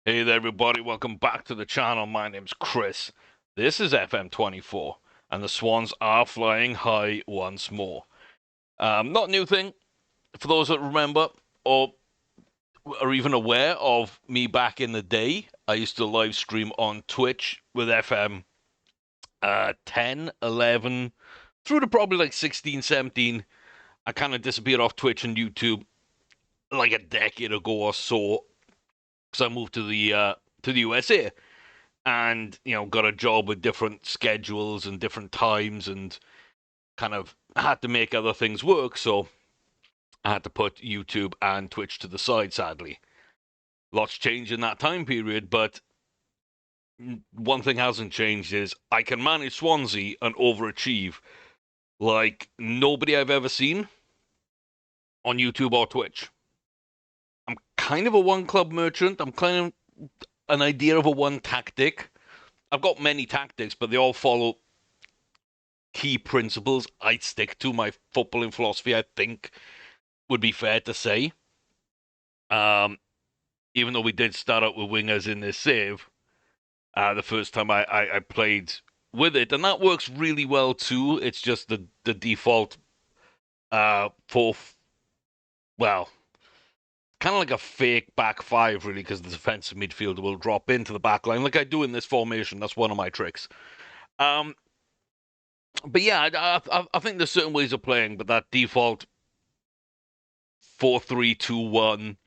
Hey there, everybody. Welcome back to the channel. My name's Chris. This is FM24, and the Swans are flying high once more. Not a new thing for those that remember or are even aware of me back in the day. I used to live stream on Twitch with FM 10, 11, through to probably like 16, 17. I kind of disappeared off Twitch and YouTube like a decade ago or so because I moved to the USA. And got a job with different schedules and different times and kind of had to make other things work, so I had to put YouTube and Twitch to the side. Sadly, lots changed in that time period, but one thing hasn't changed is I can manage Swansea and overachieve like nobody I've ever seen on YouTube or Twitch. I'm kind of a one club merchant. I'm kind of an idea of a one tactic. I've got many tactics, but they all follow key principles I stick to. My footballing philosophy, I think, would be fair to say. Even though we did start out with wingers in this save, the first time I played with it, and that works really well too. It's just the default fourth, well, kind of like a fake back five, really, because the defensive midfielder will drop into the back line like I do in this formation. That's one of my tricks. But yeah, I think there's certain ways of playing, but that default 4-3-2-1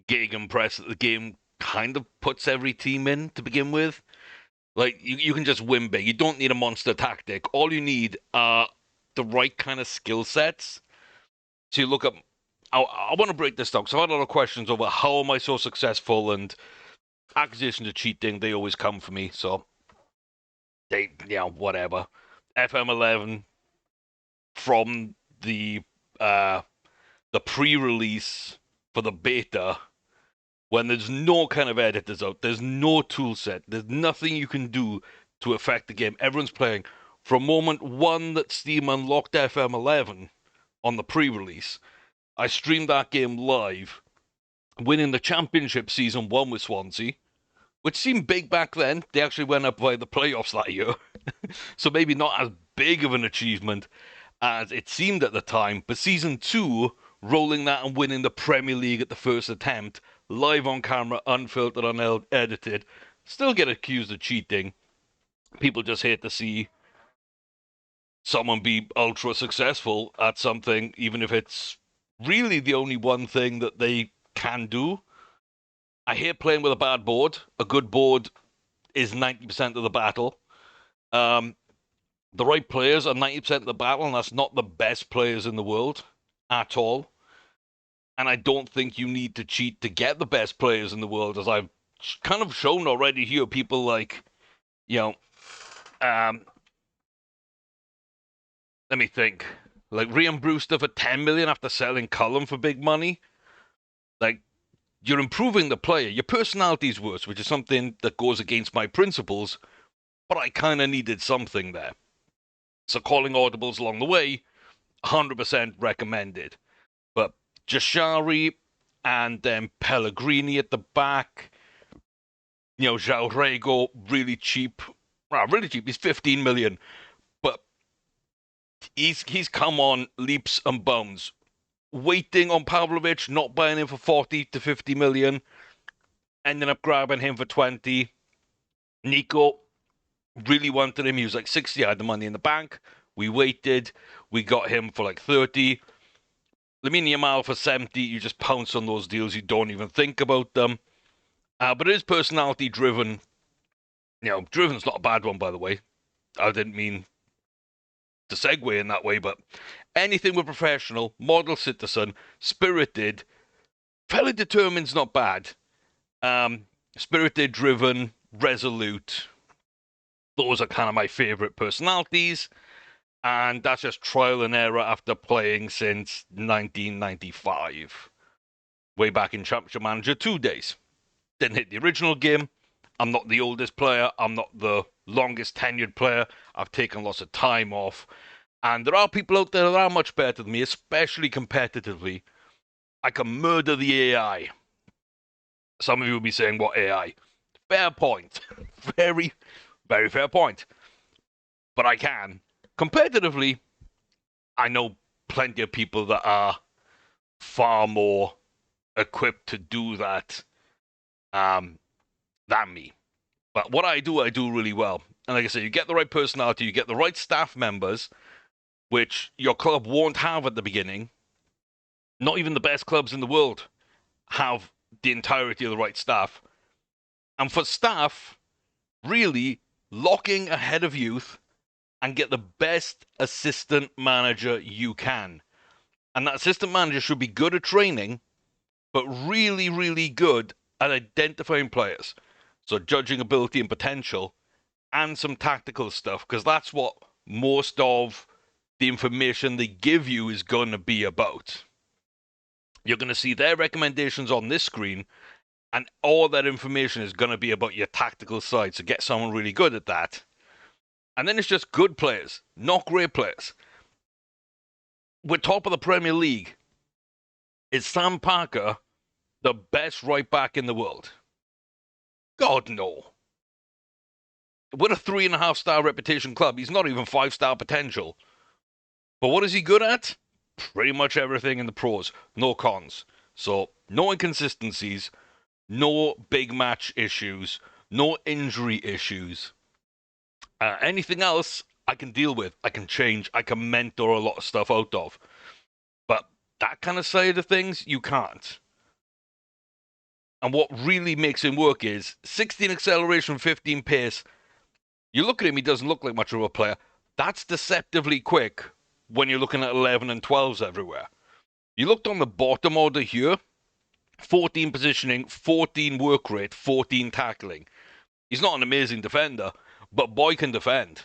gegenpress that the game kind of puts every team in to begin with. Like, you can just win big. You don't need a monster tactic. All you need are the right kind of skill sets. So you look up. I want to break this down because I've had a lot of questions over how am I so successful, and accusations of cheating, they always come for me. So, whatever. FM11 from the pre-release for the beta, when there's no kind of editors out, there's no tool set, there's nothing you can do to affect the game. Everyone's playing. From moment one that Steam unlocked FM11 on the pre-release, I streamed that game live, winning the championship season 1 with Swansea, which seemed big back then. They actually went up by the playoffs that year, so maybe not as big of an achievement as it seemed at the time. But season 2, rolling that and winning the Premier League at the first attempt, live on camera, unfiltered, unedited, still get accused of cheating. People just hate to see someone be ultra successful at something, even if it's really the only one thing that they can do. I hate playing with a bad board. A good board is 90% of the battle. The right players are 90% of the battle, and that's not the best players in the world at all. And I don't think you need to cheat to get the best players in the world, as I've kind of shown already here. People like, let me think, like Rhian Brewster for 10 million after selling Cullum for big money. Like, you're improving the player. Your personality's worse, which is something that goes against my principles, but I kind of needed something there. So calling audibles along the way, 100% recommended. But Jashari and then Pellegrini at the back. João Rego, really cheap. Well, really cheap. He's 15 million. But he's come on leaps and bounds. Waiting on Pavlovic, not buying him for 40 to 50 million. Ending up grabbing him for 20. Nico, really wanted him. He was like 60. I had the money in the bank. We waited. We got him for like 30. Lamine Yamal for 70. You just pounce on those deals. You don't even think about them. But it is personality driven. Driven's not a bad one, by the way. I didn't mean to segue in that way, but anything with professional, model citizen, spirited, fairly determined's not bad. Spirited, driven, resolute. Those are kind of my favorite personalities. And that's just trial and error after playing since 1995. Way back in Championship Manager 2 days. Didn't hit the original game. I'm not the oldest player. I'm not the longest tenured player. I've taken lots of time off. And there are people out there that are much better than me, especially competitively. I can murder the AI. Some of you will be saying, what AI? Fair point. Very, very fair point. But I can. Competitively, I know plenty of people that are far more equipped to do that than me. But what I do really well. And like I said, you get the right personality, you get the right staff members, which your club won't have at the beginning. Not even the best clubs in the world have the entirety of the right staff. And for staff, really locking ahead of youth and get the best assistant manager you can. And that assistant manager should be good at training, but really, really good at identifying players. So judging ability and potential, and some tactical stuff, because that's what most of the information they give you is going to be about. You're going to see their recommendations on this screen, and all that information is going to be about your tactical side. So get someone really good at that. And then it's just good players, not great players. We're top of the Premier League. Is Sam Parker the best right back in the world? God, no. We're a 3.5-star reputation club. He's not even 5-star potential. But what is he good at? Pretty much everything in the pros. No cons. So, no inconsistencies, no big match issues, no injury issues. Anything else, I can deal with. I can change. I can mentor a lot of stuff out of. But that kind of side of things, you can't. And what really makes him work is 16 acceleration, 15 pace. You look at him, he doesn't look like much of a player. That's deceptively quick when you're looking at 11 and 12s everywhere. You looked on the bottom order here, 14 positioning, 14 work rate, 14 tackling. He's not an amazing defender, but boy can defend.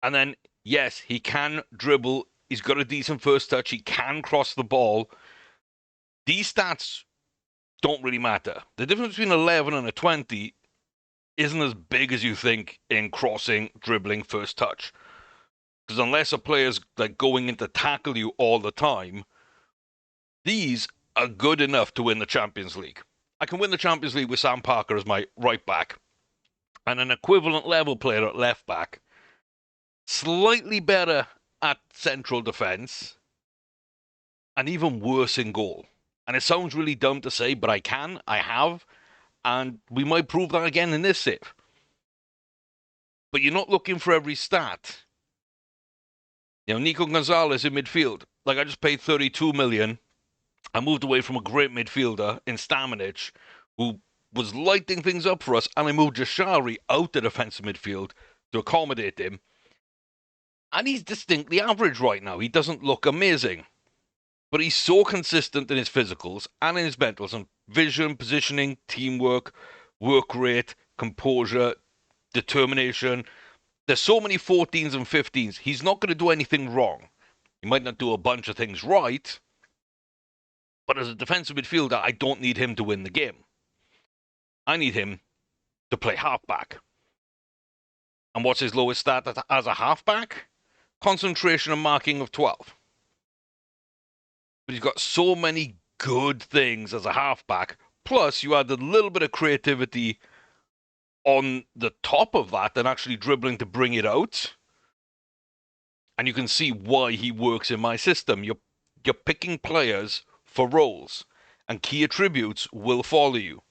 And then, yes, he can dribble. He's got a decent first touch. He can cross the ball. These stats don't really matter. The difference between 11 and a 20 isn't as big as you think in crossing, dribbling, first touch. Because unless a player's like going in to tackle you all the time, these are good enough to win the Champions League. I can win the Champions League with Sam Parker as my right back and an equivalent level player at left back, slightly better at central defence, and even worse in goal. And it sounds really dumb to say, but I have, and we might prove that again in this save. But you're not looking for every stat. Nico Gonzalez in midfield. Like, I just paid 32 million. I moved away from a great midfielder in Stamenic, who was lighting things up for us, and I moved Jashari out to defensive midfield to accommodate him. And he's distinctly average right now. He doesn't look amazing. But he's so consistent in his physicals and in his mentals and vision, positioning, teamwork, work rate, composure, determination. There's so many 14s and 15s. He's not going to do anything wrong. He might not do a bunch of things right, but as a defensive midfielder, I don't need him to win the game. I need him to play halfback. And what's his lowest stat as a halfback? Concentration and marking of 12. But he's got so many good things as a halfback. Plus, you add a little bit of creativity on the top of that and actually dribbling to bring it out. And you can see why he works in my system. You're picking players for roles, and key attributes will follow you.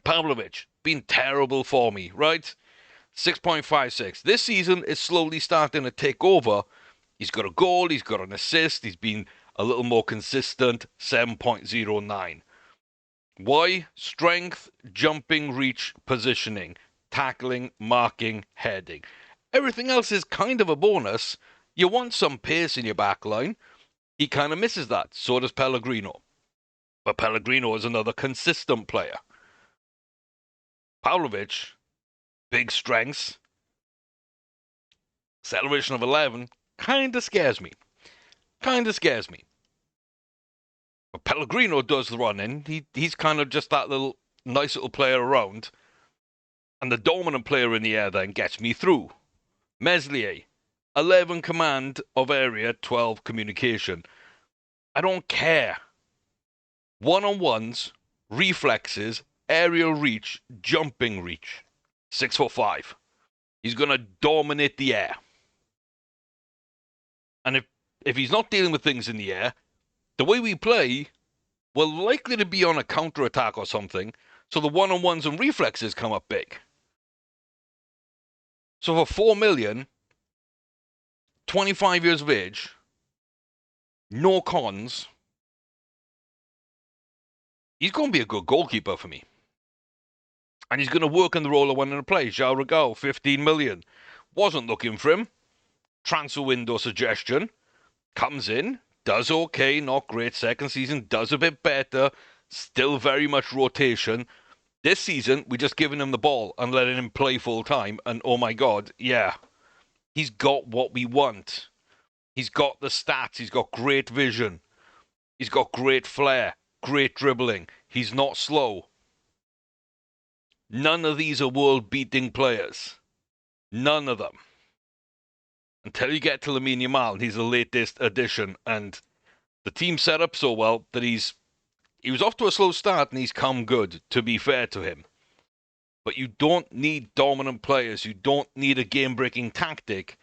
Pavlovic, been terrible for me, right? 6.56. This season is slowly starting to take over. He's got a goal, he's got an assist, he's been a little more consistent, 7.09. Why? Strength, jumping, reach, positioning, tackling, marking, heading. Everything else is kind of a bonus. You want some pace in your back line. He kind of misses that. So does Pellegrino. But Pellegrino is another consistent player. Pavlovic, big strengths. Acceleration of 11 kind of scares me. But Pellegrino does the running. He's kind of just that little nice little player around. And the dominant player in the air then gets me through. Meslier, 11 command of area, 12 communication. I don't care. One-on-ones, reflexes, aerial reach, jumping reach. 6'5". He's going to dominate the air. And if he's not dealing with things in the air, the way we play, we're likely to be on a counter-attack or something, so the one-on-ones and reflexes come up big. So for 4 million, 25 years of age, no cons, he's going to be a good goalkeeper for me. And he's going to work in the role of one in a play. João Regal, 15 million. Wasn't looking for him. Transfer window suggestion. Comes in, does okay, not great. Second season, does a bit better. Still very much rotation. This season, we just given him the ball and letting him play full time. And oh my God, yeah. He's got what we want. He's got the stats. He's got great vision. He's got great flair. Great dribbling. He's not slow. None of these are world-beating players. None of them. Until you get to Lamine Yamal, he's the latest addition, and the team set up so well that he was off to a slow start and he's come good, to be fair to him. But you don't need dominant players. You don't need a game-breaking tactic.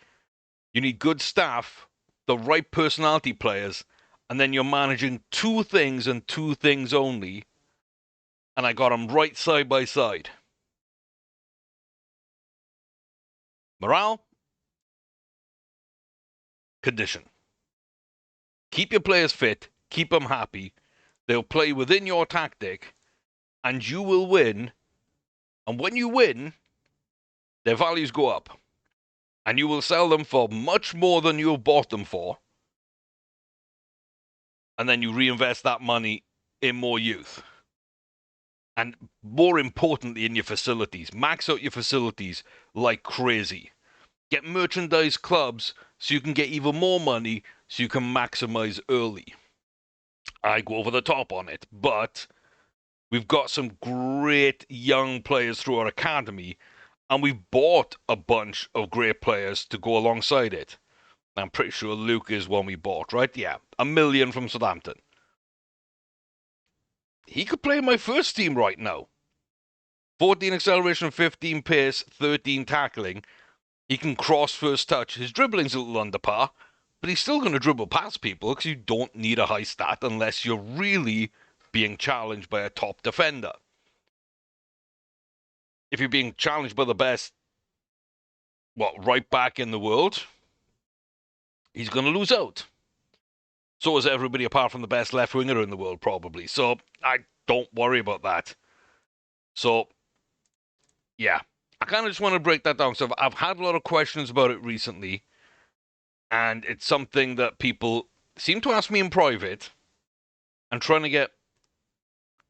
You need good staff, the right personality players, and then you're managing two things and two things only. And I got them right side by side. Morale, condition. Keep your players fit, keep them happy. They'll play within your tactic, and you will win. And when you win, their values go up. And you will sell them for much more than you bought them for. And then you reinvest that money in more youth. And more importantly, in your facilities. Max out your facilities like crazy. Get merchandise clubs so you can get even more money so you can maximize early. I go over the top on it, but we've got some great young players through our academy, and we've bought a bunch of great players to go alongside it. I'm pretty sure Luke is one we bought, right? Yeah, $1 million from Southampton. He could play in my first team right now. 14 acceleration, 15 pace, 13 tackling. He can cross first touch. His dribbling's a little under par, but he's still going to dribble past people because you don't need a high stat unless you're really being challenged by a top defender. If you're being challenged by the best, right back in the world, he's going to lose out. So is everybody apart from the best left winger in the world, probably. So I don't worry about that. So, yeah. I kind of just want to break that down. So I've had a lot of questions about it recently. And it's something that people seem to ask me in private. And trying to get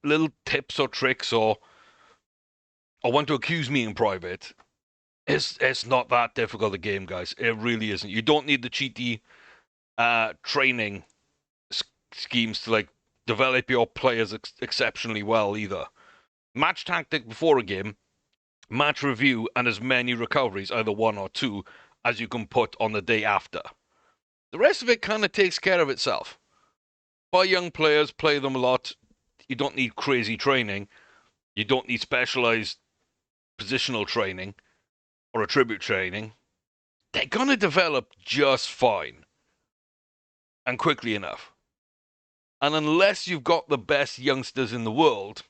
little tips or tricks or want to accuse me in private. It's not that difficult a game, guys. It really isn't. You don't need the cheaty training schemes to develop your players exceptionally well either. Match tactic before a game, match review, and as many recoveries, either one or two, as you can put on the day after. The rest of it kind of takes care of itself. Buy young players, play them a lot. You don't need crazy training. You don't need specialized positional training or attribute training. They're going to develop just fine and quickly enough. And unless you've got the best youngsters in the world,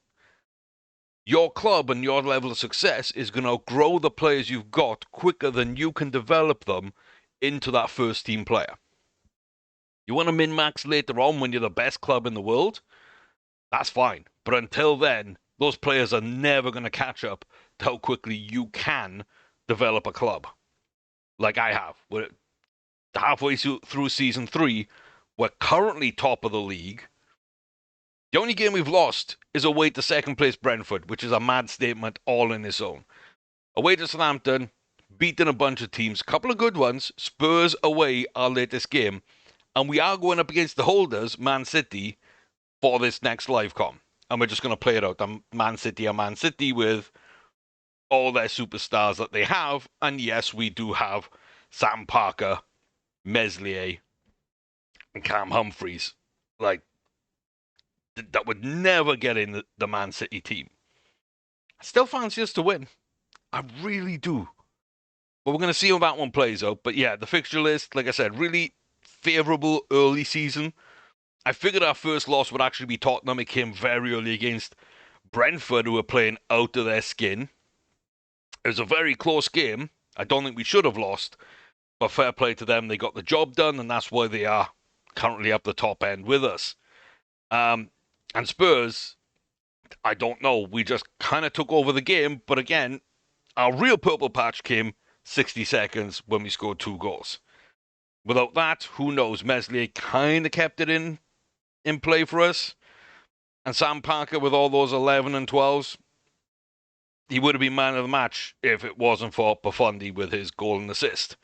your club and your level of success is going to grow the players you've got quicker than you can develop them into that first team player. You want to min-max later on when you're the best club in the world? That's fine. But until then, those players are never going to catch up to how quickly you can develop a club. Like I have. We're halfway through season 3. We're currently top of the league. The only game we've lost is away to second place Brentford, which is a mad statement all in its own. Away to Southampton, beaten a bunch of teams, a couple of good ones. Spurs away, our latest game. And we are going up against the holders, Man City, for this next live com. And we're just going to play it out. Man City with all their superstars that they have. And yes, we do have Sam Parker, Meslier, and Cam Humphreys. that would never get in the Man City team. I still fancy us to win. I really do. But we're going to see how that one plays out. But yeah, the fixture list, like I said, really favourable early season. I figured our first loss would actually be Tottenham. It came very early against Brentford, who were playing out of their skin. It was a very close game. I don't think we should have lost. But fair play to them. They got the job done, and that's why they are currently up the top end with us. And Spurs, I don't know. We just kind of took over the game. But again, our real purple patch came 60 seconds when we scored 2 goals. Without that, who knows? Meslier kind of kept it in play for us. And Sam Parker with all those 11 and 12s, he would have been man of the match if it wasn't for Profundi with his goal and assist.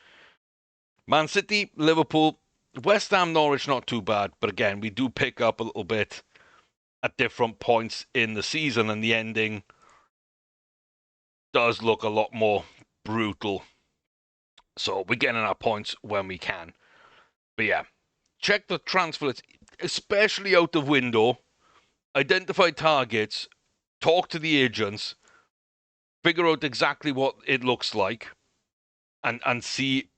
Man City, Liverpool, West Ham, Norwich, not too bad. But again, we do pick up a little bit at different points in the season, and the ending does look a lot more brutal. So we're getting our points when we can. But yeah, check the transfer list, especially out of window. Identify targets, talk to the agents, figure out exactly what it looks like, and see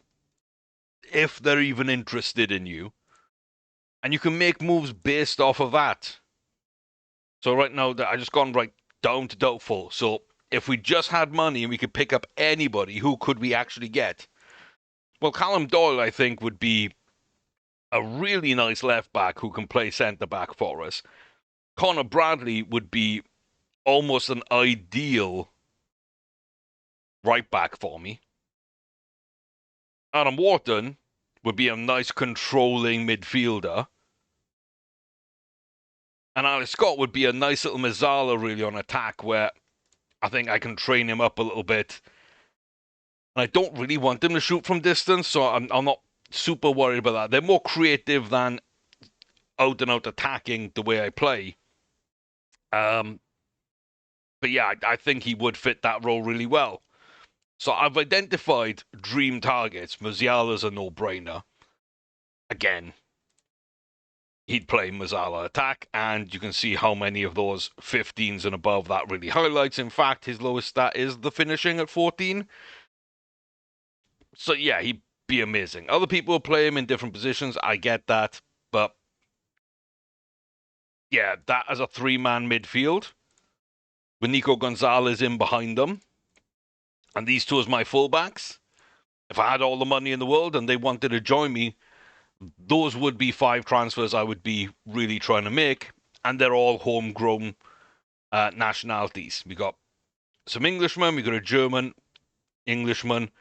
if they're even interested in you. And you can make moves based off of that. So right now, I just gone right down to doubtful. So if we just had money and we could pick up anybody, who could we actually get? Well, Callum Doyle, I think, would be a really nice left back who can play centre back for us. Connor Bradley would be almost an ideal right back for me. Adam Wharton would be a nice controlling midfielder. And Alex Scott would be a nice little Mazzala really on attack, where I think I can train him up a little bit. And I don't really want him to shoot from distance, so I'm not super worried about that. They're more creative than out and out attacking the way I play. But yeah, I think he would fit that role really well. So I've identified dream targets. Musiala's a no-brainer. Again, he'd play Mazzala attack, and you can see how many of those 15s and above that really highlights. In fact, his lowest stat is the finishing at 14. So yeah, he'd be amazing. Other people will play him in different positions. I get that. But yeah, that as a 3-man midfield with Nico Gonzalez in behind them. And these two as my fullbacks. If I had all the money in the world and they wanted to join me, those would be 5 transfers I would be really trying to make. And they're all homegrown nationalities. We got some Englishmen, we got a German Englishman,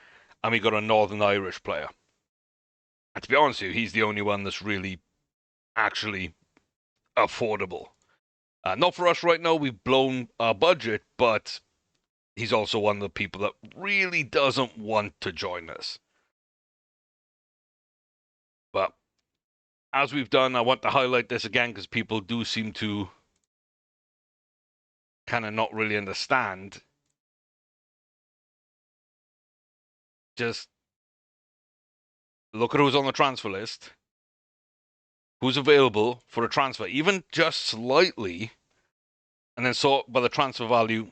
and we got a Northern Irish player. And to be honest with you, he's the only one that's really actually affordable. Not for us right now, we've blown our budget, but he's also one of the people that really doesn't want to join us. But as we've done, I want to highlight this again because people do seem to kind of not really understand. Just look at who's on the transfer list, who's available for a transfer, even just slightly, and then sort by the transfer value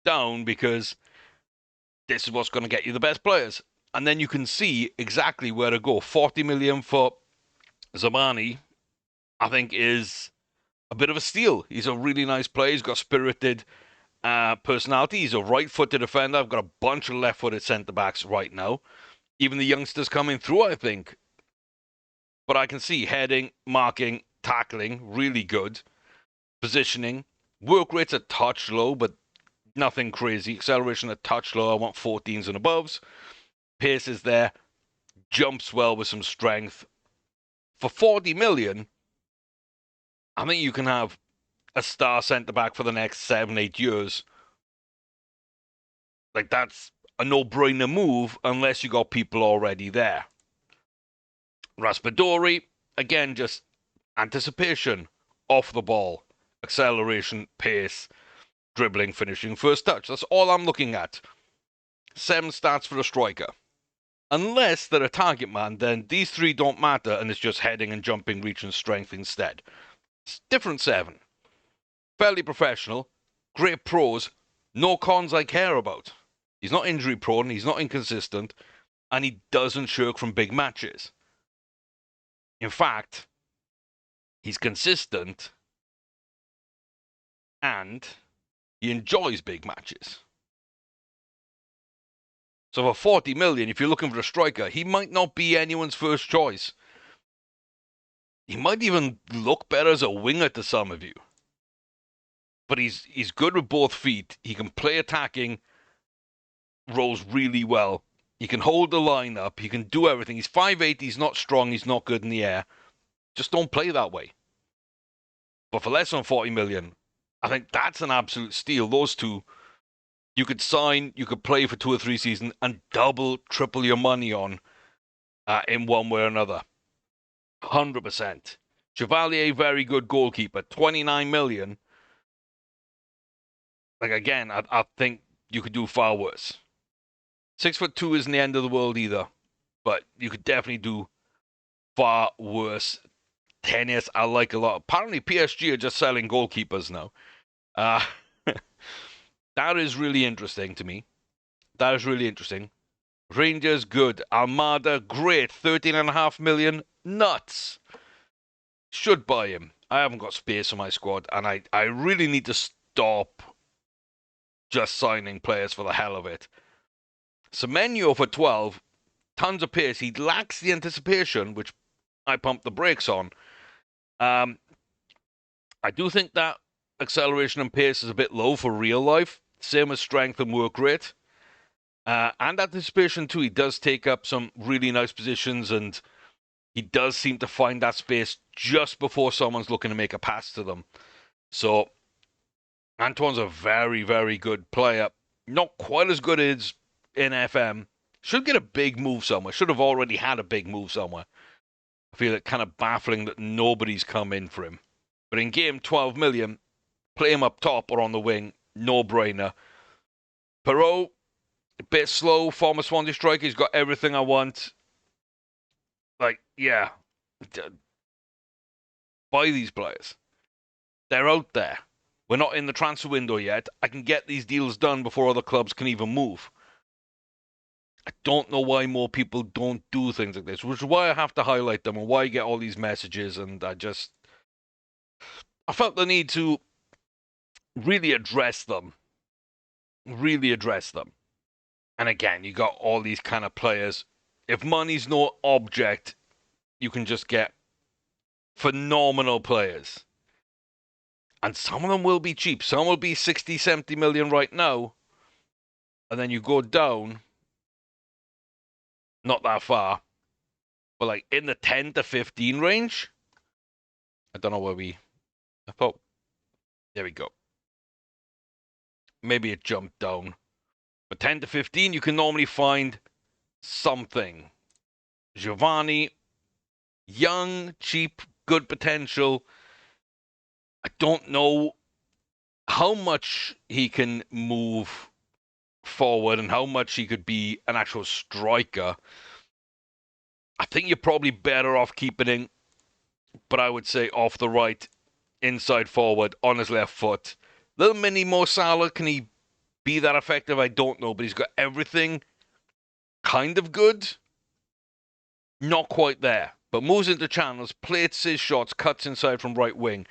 down, because this is what's going to get you the best players. And then you can see exactly where to go. 40 million for Zamani, I think, is a bit of a steal. He's a really nice player. He's got spirited personality. He's a right-footed defender. I've got a bunch of left-footed centre-backs right now. Even the youngsters coming through, I think. But I can see heading, marking, tackling, really good. Positioning. Work rate's a touch low, but nothing crazy. Acceleration a touch low. I want 14s and above. Pace is there. Jumps well with some strength. For 40 million, I think you can have a star centre-back for the next 7-8 years. Like, that's a no-brainer move unless you got people already there. Raspadori, again, just anticipation, off the ball, acceleration, pace, dribbling, finishing, first touch. That's all I'm looking at. 7 stats for a striker. Unless they're a target man, then these 3 don't matter and it's just heading and jumping, reach and strength instead. Different 7. Fairly professional, great pros, no cons I care about. He's not injury prone, he's not inconsistent, and he doesn't shirk from big matches. In fact, he's consistent and he enjoys big matches. So for 40 million, if you're looking for a striker, he might not be anyone's first choice. He might even look better as a winger to some of you. But he's good with both feet. He can play attacking roles really well. He can hold the line up. He can do everything. He's 5'8", he's not strong, he's not good in the air. Just don't play that way. But for less than 40 million, I think that's an absolute steal. Those two, you could sign, you could play for 2 or 3 seasons and double, triple your money on in one way or another. 100%. Chevalier, very good goalkeeper. 29 million. Like, again, I think you could do far worse. 6'2" isn't the end of the world either. But you could definitely do far worse. Tennis, I like a lot. Apparently, PSG are just selling goalkeepers now. That is really interesting to me. That is really interesting. Rangers, good. Almada, great. 13.5 million. Nuts. Should buy him. I haven't got space on my squad, and I really need to stop just signing players for the hell of it. Semenyo for 12. Tons of pace. He lacks the anticipation, which I pumped the brakes on. I do think that acceleration and pace is a bit low for real life. Same as strength and work rate. And anticipation too. He does take up some really nice positions, and he does seem to find that space just before someone's looking to make a pass to them. So Antoine's a very, very good player. Not quite as good as in FM. Should get a big move somewhere. Should have already had a big move somewhere. I feel it kind of baffling that nobody's come in for him. But in game, 12 million, play him up top or on the wing, no-brainer. Perot, a bit slow, former Swansea striker, he's got everything I want. Like, yeah. Buy these players. They're out there. We're not in the transfer window yet. I can get these deals done before other clubs can even move. I don't know why more people don't do things like this, which is why I have to highlight them and why I get all these messages, and I felt the need to really address them. Really address them. And again, you got all these kind of players. If money's no object, you can just get phenomenal players. And some of them will be cheap. Some will be 60, 70 million right now. And then you go down, not that far, but like in the 10 to 15 range. I don't know where I thought, there we go. Maybe it jumped down. But 10 to 15, you can normally find something. Giovanni, young, cheap, good potential. I don't know how much he can move forward and how much he could be an actual striker. I think you're probably better off keeping him, but I would say off the right, inside forward, on his left foot. Little mini Mo Salah, can he be that effective? I don't know, but he's got everything kind of good. Not quite there, but moves into channels, plates his shots, cuts inside from right wing.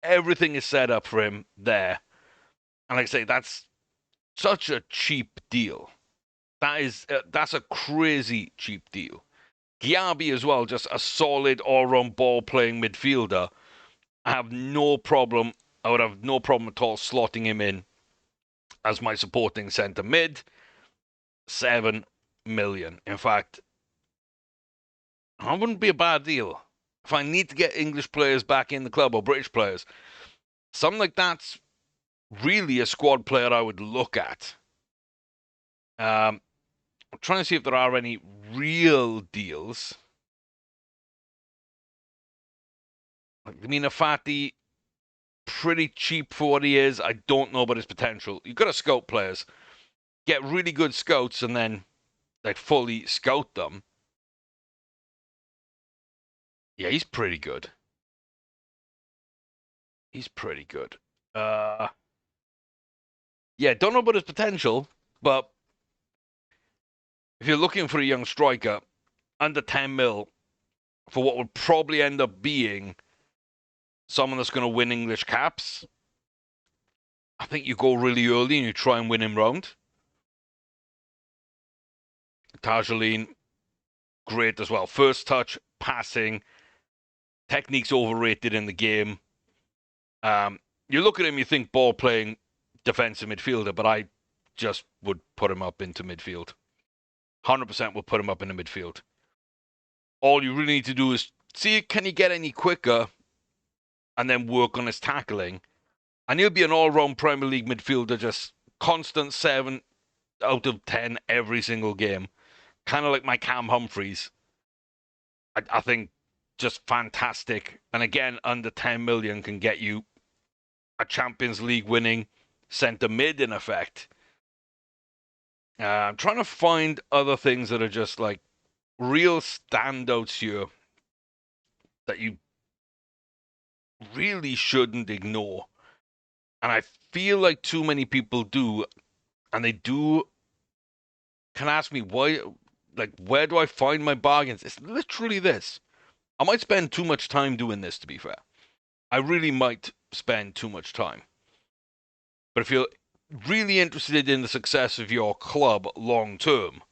Everything is set up for him there. And like I say, that's such a cheap deal. That's a crazy cheap deal. Giabi as well, just a solid all-round ball-playing midfielder. I would have no problem at all slotting him in as my supporting centre mid. 7 million. In fact, that wouldn't be a bad deal. If I need to get English players back in the club or British players, something like that's really a squad player I would look at. I'm trying to see if there are any real deals. Like Lamina Fati, pretty cheap for what he is. I don't know about his potential. You've got to scout players. Get really good scouts and then like fully scout them. Yeah, he's pretty good. He's pretty good. Yeah, don't know about his potential, but if you're looking for a young striker under 10 mil for what would probably end up being someone that's going to win English caps, I think you go really early and you try and win him round. Tajaline, great as well. First touch, passing, technique's overrated in the game. You look at him, you think ball playing defensive midfielder, but I just would put him up into midfield. 100% would put him up in the midfield. All you really need to do is see, can he get any quicker and then work on his tackling. And he'll be an all-round Premier League midfielder, just constant 7 out of 10 every single game. Kind of like my Cam Humphreys. I think just fantastic. And again, under 10 million can get you a Champions League winning centre mid in effect. I'm trying to find other things that are just like real standouts here that you really shouldn't ignore. And I feel like too many people do, and they do can ask me why, like, where do I find my bargains? It's literally this. I might spend too much time doing this, to be fair. I really might spend too much time. But if you're really interested in the success of your club long term,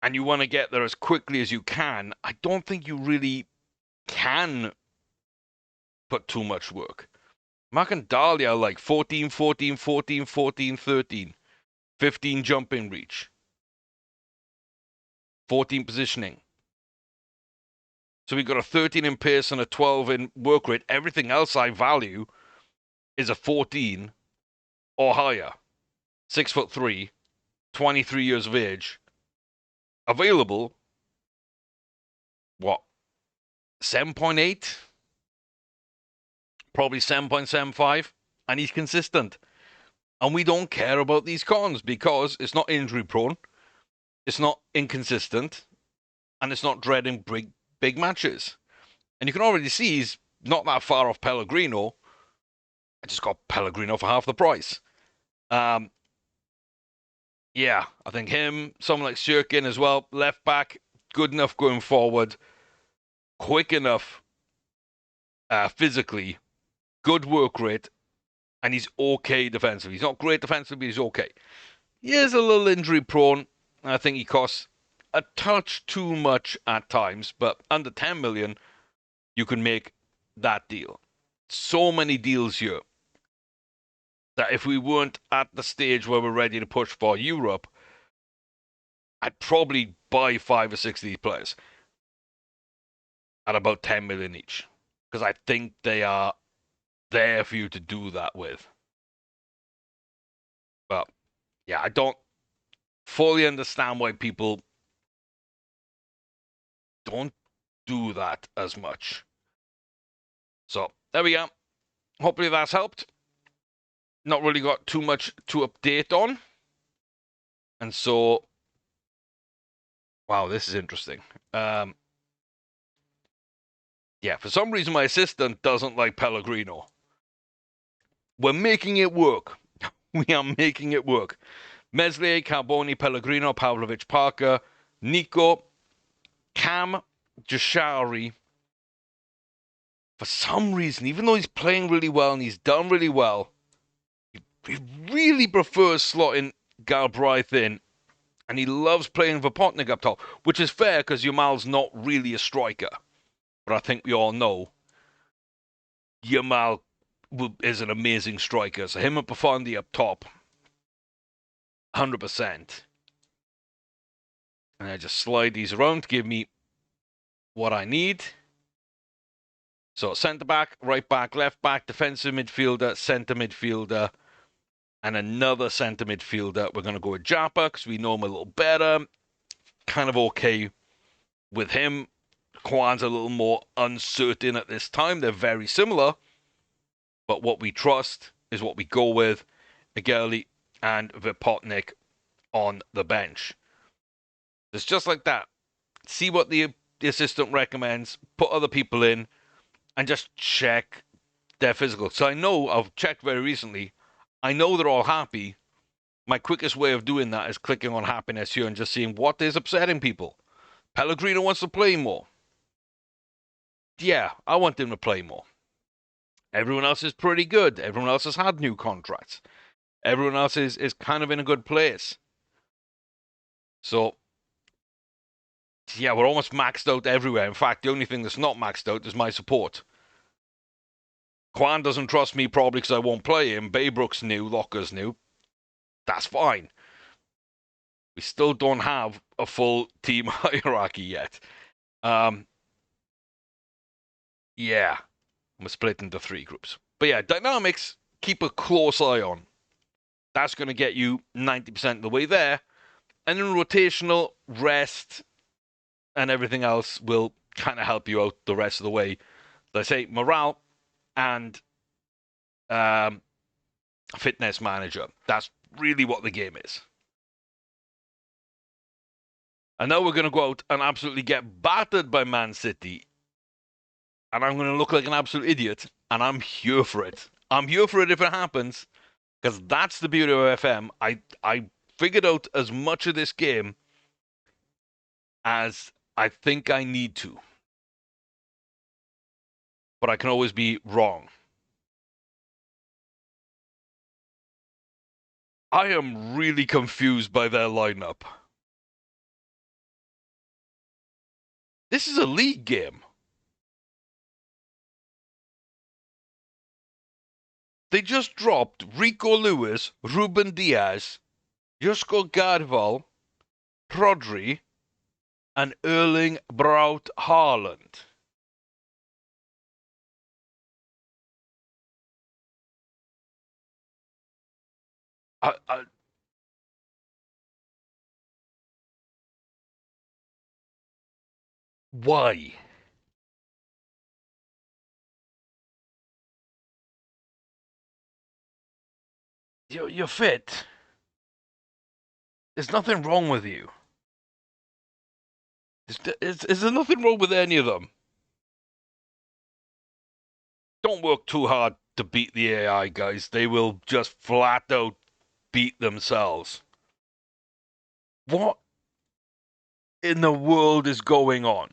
and you want to get there as quickly as you can, I don't think you really can put too much work. Mark and Dahlia like 14, 14, 14, 14, 13. 15 jumping reach. 14 positioning. So we've got a 13 in pace and a 12 in work rate. Everything else I value is a 14 or higher. 6'3", 23 years of age. Available, what? 7.8? Probably 7.75. And he's consistent. And we don't care about these cons because it's not injury prone. It's not inconsistent. And it's not dreading big matches. And you can already see he's not that far off Pellegrino. I just got Pellegrino for half the price. Yeah, I think him, someone like Shirkin as well, left back, good enough going forward, quick enough physically, good work rate, and he's okay defensively. He's not great defensively, but he's okay. He is a little injury prone. I think he costs a touch too much at times, but under 10 million, you can make that deal. So many deals here that if we weren't at the stage where we're ready to push for Europe, I'd probably buy 5 or 6 of these players at about 10 million each, because I think they are there for you to do that with. But yeah, I don't fully understand why people don't do that as much. So there we go. Hopefully that's helped. Not really got too much to update on. And so, wow, this is interesting. Yeah, for some reason my assistant doesn't like Pellegrino. We're making it work. We are making it work. Meslier, Carboni, Pellegrino, Pavlovic, Parker, Nico, Cam, Jashari. For some reason, even though he's playing really well and he's done really well, he really prefers slotting Galbraith in. And he loves playing Vopotnik up top, which is fair because Yamal's not really a striker. But I think we all know Yamal is an amazing striker. So him and Buffon up top, 100%. And I just slide these around to give me what I need. So centre back, right back, left back, defensive midfielder, centre midfielder, and another centre midfielder. We're going to go with Japa because we know him a little better. Kind of okay with him. Kwan's a little more uncertain at this time. They're very similar. But what we trust is what we go with. Agerli and Vipotnik on the bench. It's just like that. See what the assistant recommends. Put other people in. And just check their physical. So I know, I've checked very recently, I know they're all happy. My quickest way of doing that is clicking on happiness here and just seeing what is upsetting people. Pellegrino wants to play more. Yeah, I want him to play more. Everyone else is pretty good. Everyone else has had new contracts. Everyone else is kind of in a good place. So, yeah, we're almost maxed out everywhere. In fact, the only thing that's not maxed out is my support. Kwan doesn't trust me probably because I won't play him. Baybrook's new. Locker's new. That's fine. We still don't have a full team hierarchy yet. Yeah, I'm split into 3 groups. But yeah, dynamics, keep a close eye on. That's going to get you 90% of the way there. And then rotational, rest, and everything else will kind of help you out the rest of the way. Let's say morale and fitness manager. That's really what the game is. And now we're going to go out and absolutely get battered by Man City. And I'm going to look like an absolute idiot. And I'm here for it. I'm here for it if it happens. Because that's the beauty of FM. I figured out as much of this game as I think I need to. But I can always be wrong. I am really confused by their lineup. This is a league game. They just dropped Rico Lewis, Ruben Diaz, Josko Gardval, Rodri, and Erling Braut Haaland. Why? You're fit. There's nothing wrong with you. Is there nothing wrong with any of them? Don't work too hard to beat the AI, guys. They will just flat out beat themselves. What in the world is going on?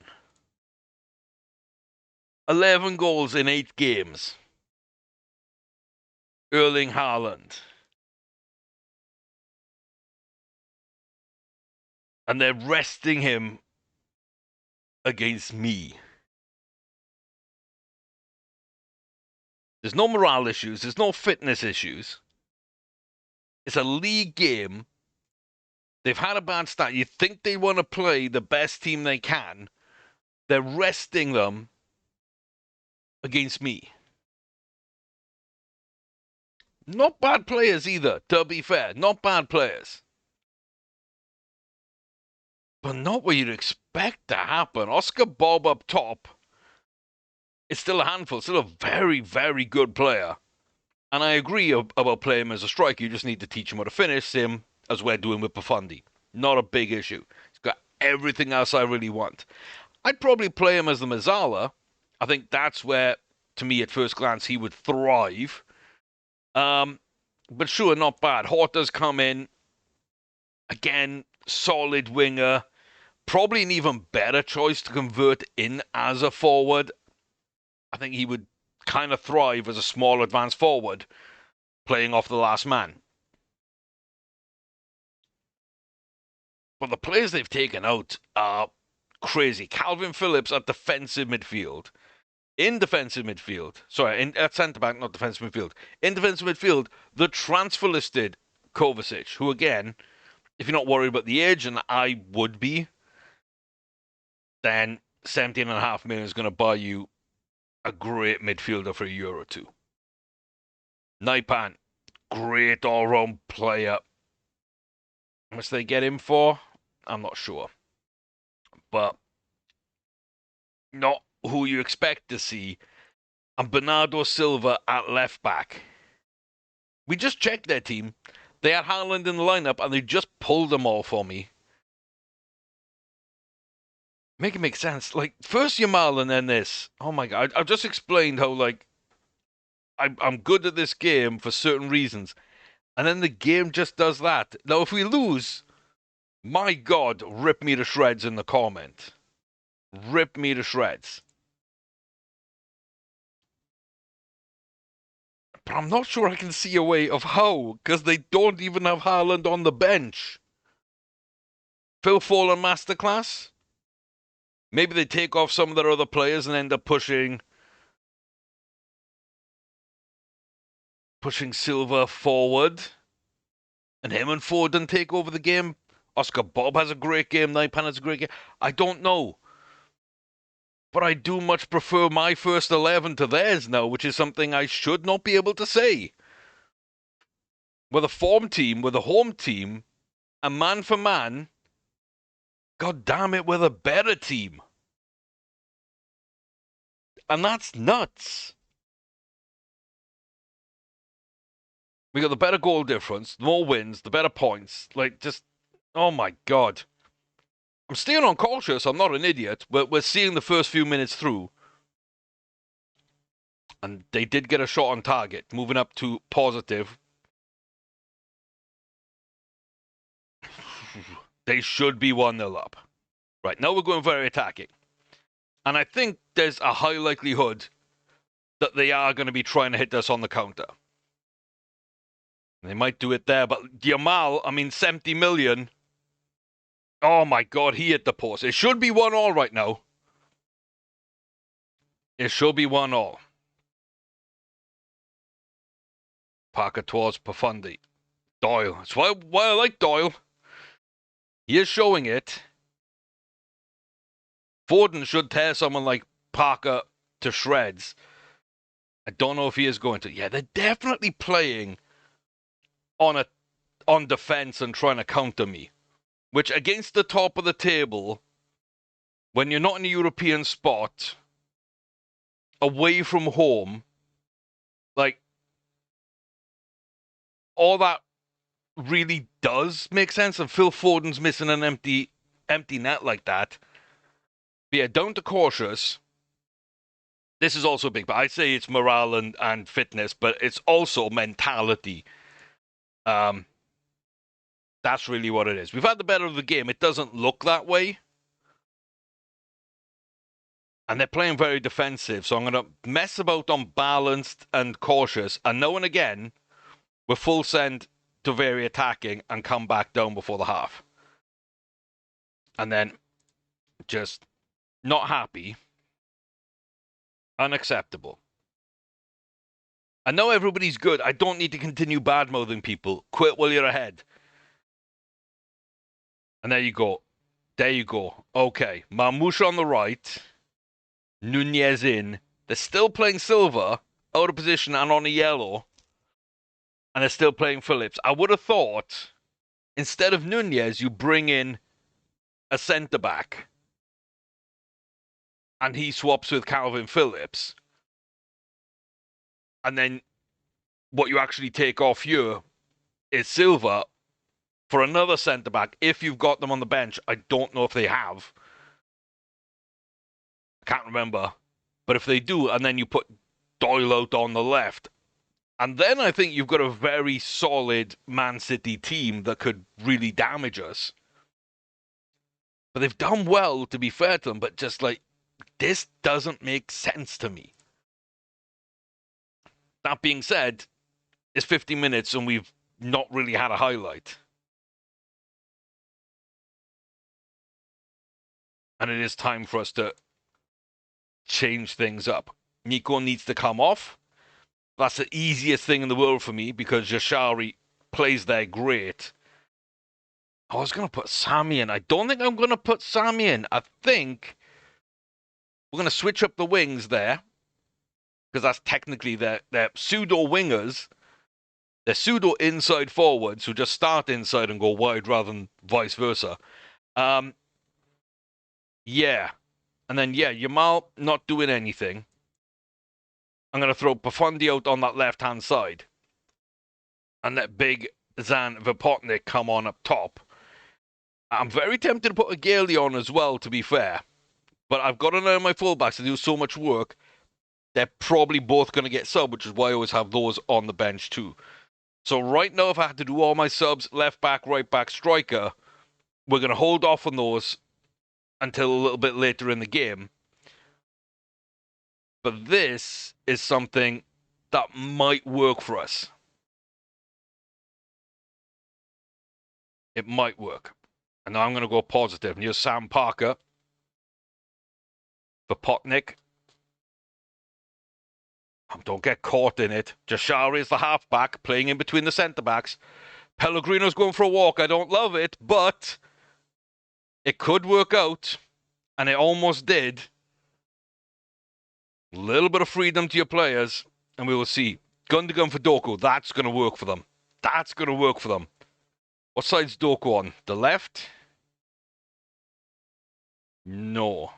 11 goals in 8 games. Erling Haaland. And they're resting him against me. There's no morale issues. There's no fitness issues. It's a league game. They've had a bad start. You think they want to play the best team they can. They're resting them against me. Not bad players either, to be fair. Not bad players. But not what you'd expect to happen. Oscar Bob up top. It's still a handful. Still a very, very good player. And I agree about playing him as a striker. You just need to teach him how to finish, same as we're doing with Profundi. Not a big issue. He's got everything else I really want. I'd probably play him as the Mazzala. I think that's where, to me, at first glance, he would thrive. But sure, not bad. Horta's come in. Again, solid winger. Probably an even better choice to convert in as a forward. I think he would kind of thrive as a small advanced forward, playing off the last man. But the players they've taken out are crazy. Calvin Phillips at defensive midfield. In defensive midfield. Sorry, at centre-back, not defensive midfield. In defensive midfield, the transfer-listed Kovacic, who, again, if you're not worried about the age, and I would be, then 17.5 million is going to buy you a great midfielder for a year or two. Naipan, great all-round player. How much they get him for? I'm not sure. But not who you expect to see. And Bernardo Silva at left back. We just checked their team. They had Haaland in the lineup and they just pulled them all for me. Make it make sense. Like, first Yamal and then this. Oh my god. I've just explained how, like, I'm good at this game for certain reasons. And then the game just does that. Now, if we lose, my God, rip me to shreds in the comment. Rip me to shreds. But I'm not sure I can see a way of how, because they don't even have Haaland on the bench. Phil Foden masterclass? Maybe they take off some of their other players and end up pushing Silva forward. And him and Foden take over the game. Oscar Bob has a great game. Naipan has a great game. I don't know. But I do much prefer my first 11 to theirs now, which is something I should not be able to say. With a form team, with a home team, and man for man, God damn it, we're the better team. And that's nuts. We got the better goal difference, the more wins, the better points. Like, just, oh my God. I'm staying on cautious. I'm not an idiot, but we're seeing the first few minutes through. And they did get a shot on target, moving up to positive. They should be 1-0 up. Right, now we're going very attacking. And I think there's a high likelihood that they are going to be trying to hit us on the counter. They might do it there, but Yamal, 70 million. Oh my God, he hit the post. It should be 1-1 right now. It should be 1-1. Parker towards Profundi. Doyle. That's why I like Doyle. He is showing it. Foden should tear someone like Parker to shreds. I don't know if he is going to. Yeah, they're definitely playing on defense and trying to counter me. Which, against the top of the table, when you're not in a European spot, away from home, like, all that really does make sense. And Phil Foden's missing an empty net like that. But yeah, down to cautious. This is also big, but I'd say it's morale and fitness, but it's also mentality. That's really what it is. We've had the better of the game. It doesn't look that way. And they're playing very defensive, so I'm going to mess about on balanced and cautious. And now and again, we're full send to very attacking and come back down before the half. And then just not happy. Unacceptable. I know everybody's good. I don't need to continue bad-mouthing people. Quit while you're ahead. And there you go. There you go. Okay. Marmouche on the right. Nunez in. They're still playing Silva out of position and on a yellow. And they're still playing Phillips. I would have thought, instead of Nunez, you bring in a centre-back. And he swaps with Calvin Phillips. And then what you actually take off here is Silva for another centre-back. If you've got them on the bench, I don't know if they have. I can't remember. But if they do, and then you put Doyle out on the left, and then I think you've got a very solid Man City team that could really damage us. But they've done well, to be fair to them, but just like, this doesn't make sense to me. That being said, it's 50 minutes and we've not really had a highlight. And it is time for us to change things up. Nico needs to come off. That's the easiest thing in the world for me because Yashari plays there great. I was going to put Sammy in. I don't think I'm going to put Sammy in. I think we're going to switch up the wings there because that's technically their pseudo wingers. They're pseudo inside forwards who just start inside and go wide rather than vice versa. Yeah. And then, Yamal not doing anything. I'm going to throw Profundi out on that left-hand side. And let big Zan Vipotnik come on up top. I'm very tempted to put a Gailey on as well, to be fair. But I've got to know my fullbacks to do so much work they're probably both going to get sub, which is why I always have those on the bench too. So right now, if I had to do all my subs, left back, right back, striker, we're going to hold off on those until a little bit later in the game. But this is something that might work for us. It might work. And now I'm going to go positive. And here's Sam Parker for Potnick. Don't get caught in it. Jashari is the halfback, playing in between the centre-backs. Pellegrino's going for a walk. I don't love it, but it could work out. And it almost did. A little bit of freedom to your players, and we will see. Gundogan for Doku. That's going to work for them. That's going to work for them. What side's Doku on? The left? No.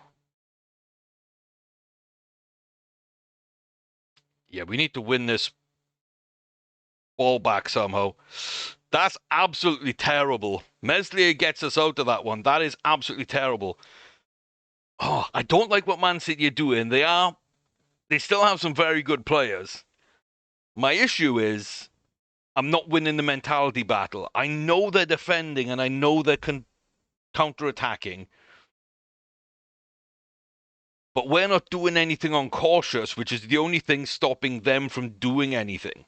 Yeah, we need to win this ball back somehow. That's absolutely terrible. Meslier gets us out of that one. That is absolutely terrible. Oh, I don't like what Man City are doing. They still have some very good players. My issue is I'm not winning the mentality battle. I know they're defending and I know they're counter-attacking. But we're not doing anything on cautious, which is the only thing stopping them from doing anything.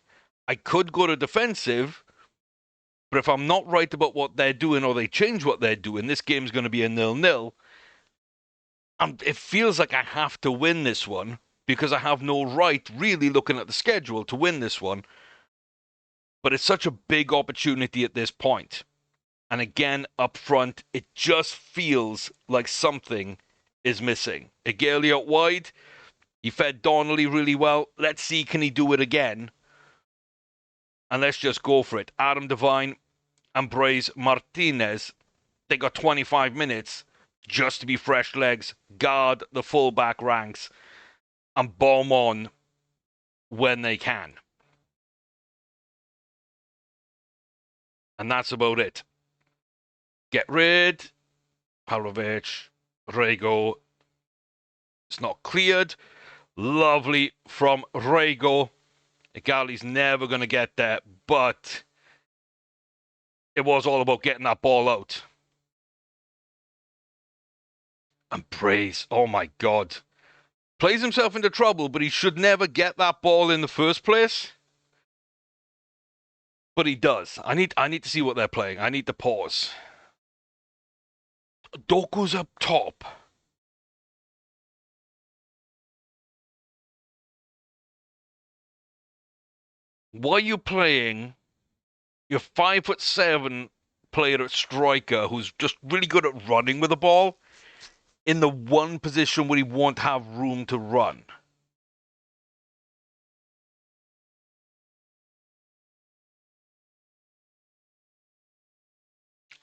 I could go to defensive, but if I'm not right about what they're doing or they change what they're doing, this game's going to be a 0-0. It feels like I have to win this one because I have no right, really looking at the schedule, to win this one. But it's such a big opportunity at this point. And again, up front, it just feels like something is missing. Egali out wide. He fed Donnelly really well. Let's see, can he do it again? And let's just go for it. Adam Devine and Brais Martinez, they got 25 minutes just to be fresh legs, guard the fullback ranks, and bomb on when they can. And that's about it. Get rid. Pavlovic. Rego. It's not cleared. Lovely from Rego. Egali's never going to get there, but it was all about getting that ball out. And Brais, oh my God. Plays himself into trouble, but he should never get that ball in the first place. But he does. I need to see what they're playing. I need to pause. Doku's up top. Why are you playing your 5'7" player at striker who's just really good at running with the ball in the one position where he won't have room to run?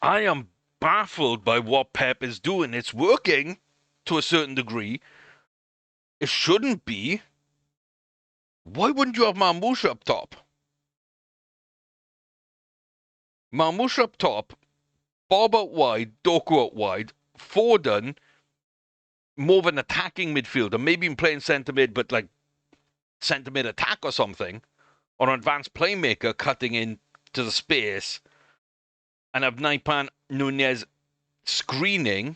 I am baffled by what Pep is doing. It's working to a certain degree. It shouldn't be. Why wouldn't you have Marmoush up top? Marmoush up top, Bob out wide, Doku out wide, Foden, more of an attacking midfielder, maybe even playing centre mid, but like centre mid attack or something, or an advanced playmaker cutting into the space, and have Naipan Nunez screening.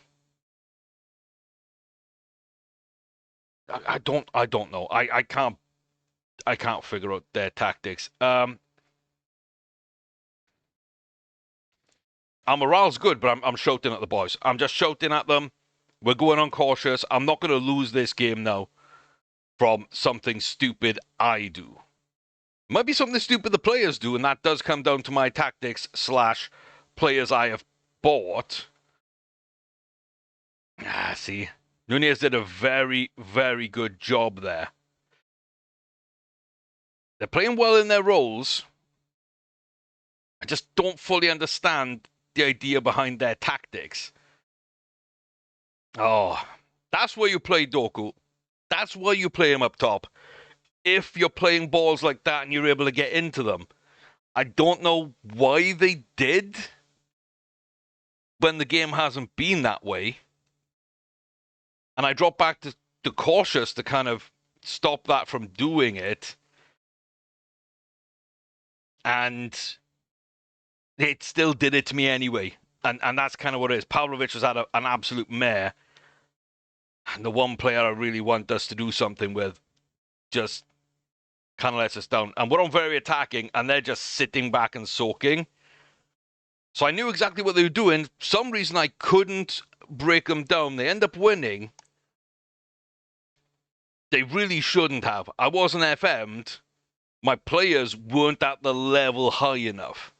I don't know. I can't figure out their tactics. Our morale's good, but I'm shouting at the boys. I'm just shouting at them. We're going on cautious. I'm not going to lose this game now from something stupid I do. Might be something stupid the players do, and that does come down to my tactics / players I have bought. See. Nunez did a very, very good job there. They're playing well in their roles. I just don't fully understand the idea behind their tactics. Oh, that's where you play Doku. That's why you play him up top. If you're playing balls like that and you're able to get into them. I don't know why they did when the game hasn't been that way. And I drop back to cautious to kind of stop that from doing it. And it still did it to me anyway. And that's kind of what it is. Pavlovic was at an absolute mare. And the one player I really want us to do something with just kind of lets us down. And we're on very attacking, and they're just sitting back and soaking. So I knew exactly what they were doing. For some reason I couldn't break them down. They end up winning. They really shouldn't have. I wasn't FM'd. My players weren't at the level high enough.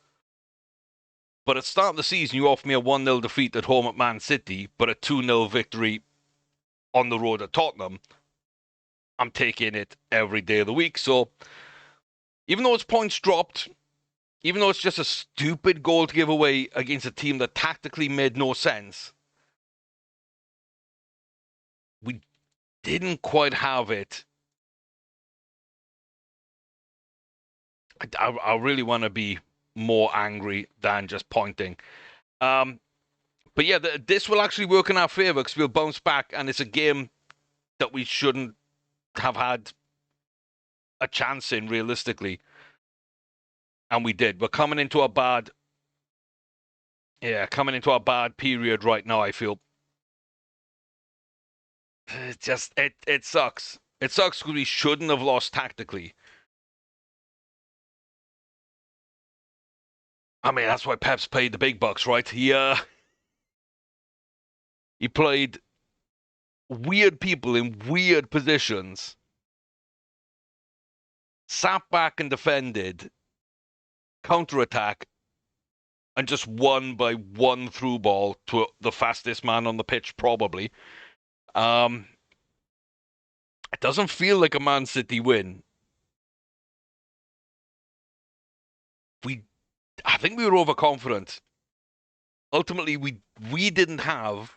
But at the start of the season, you offer me a 1-0 defeat at home at Man City, but a 2-0 victory on the road at Tottenham. I'm taking it every day of the week. So even though it's points dropped, even though it's just a stupid goal to give away against a team that tactically made no sense, we didn't quite have it. I really want to be more angry than just pointing. But yeah, this will actually work in our favour because we'll bounce back, and it's a game that we shouldn't have had a chance in realistically. And we did. We're coming into a bad period right now, I feel. It sucks. It sucks because we shouldn't have lost tactically. I mean, that's why Pep's paid the big bucks, right? He played weird people in weird positions, sat back and defended, counterattack, and just won by one through ball to the fastest man on the pitch, probably. It doesn't feel like a Man City win. I think we were overconfident. Ultimately, we didn't have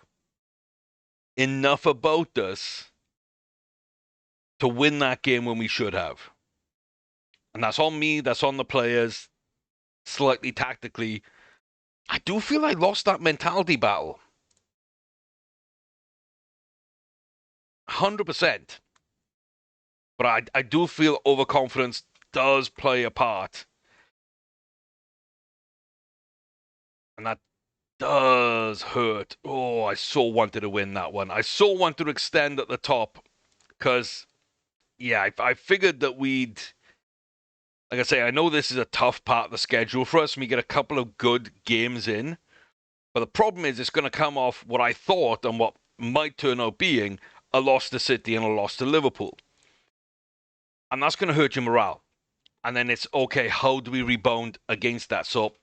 enough about us to win that game when we should have. And that's on me, that's on the players, slightly tactically. I do feel I lost that mentality battle. 100%. But I do feel overconfidence does play a part. And that does hurt. Oh, I so wanted to win that one. I so wanted to extend at the top. Because, yeah, I figured that we'd... Like I say, I know this is a tough part of the schedule for us. And we get a couple of good games in. But the problem is it's going to come off what I thought and what might turn out being a loss to City and a loss to Liverpool. And that's going to hurt your morale. And then it's, okay, how do we rebound against that? So,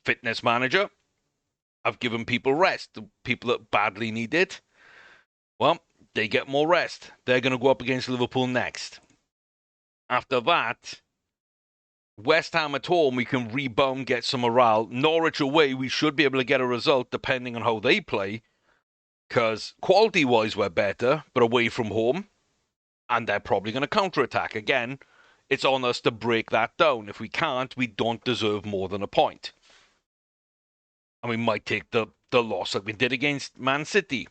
fitness manager, I've given people rest. The people that badly need it, well, they get more rest. They're going to go up against Liverpool next. After that, West Ham at home, we can rebound, get some morale. Norwich away, we should be able to get a result depending on how they play. Because quality-wise, we're better, but away from home. And they're probably going to counter-attack. Again, it's on us to break that down. If we can't, we don't deserve more than a point. And we might take the loss like we did against Man City.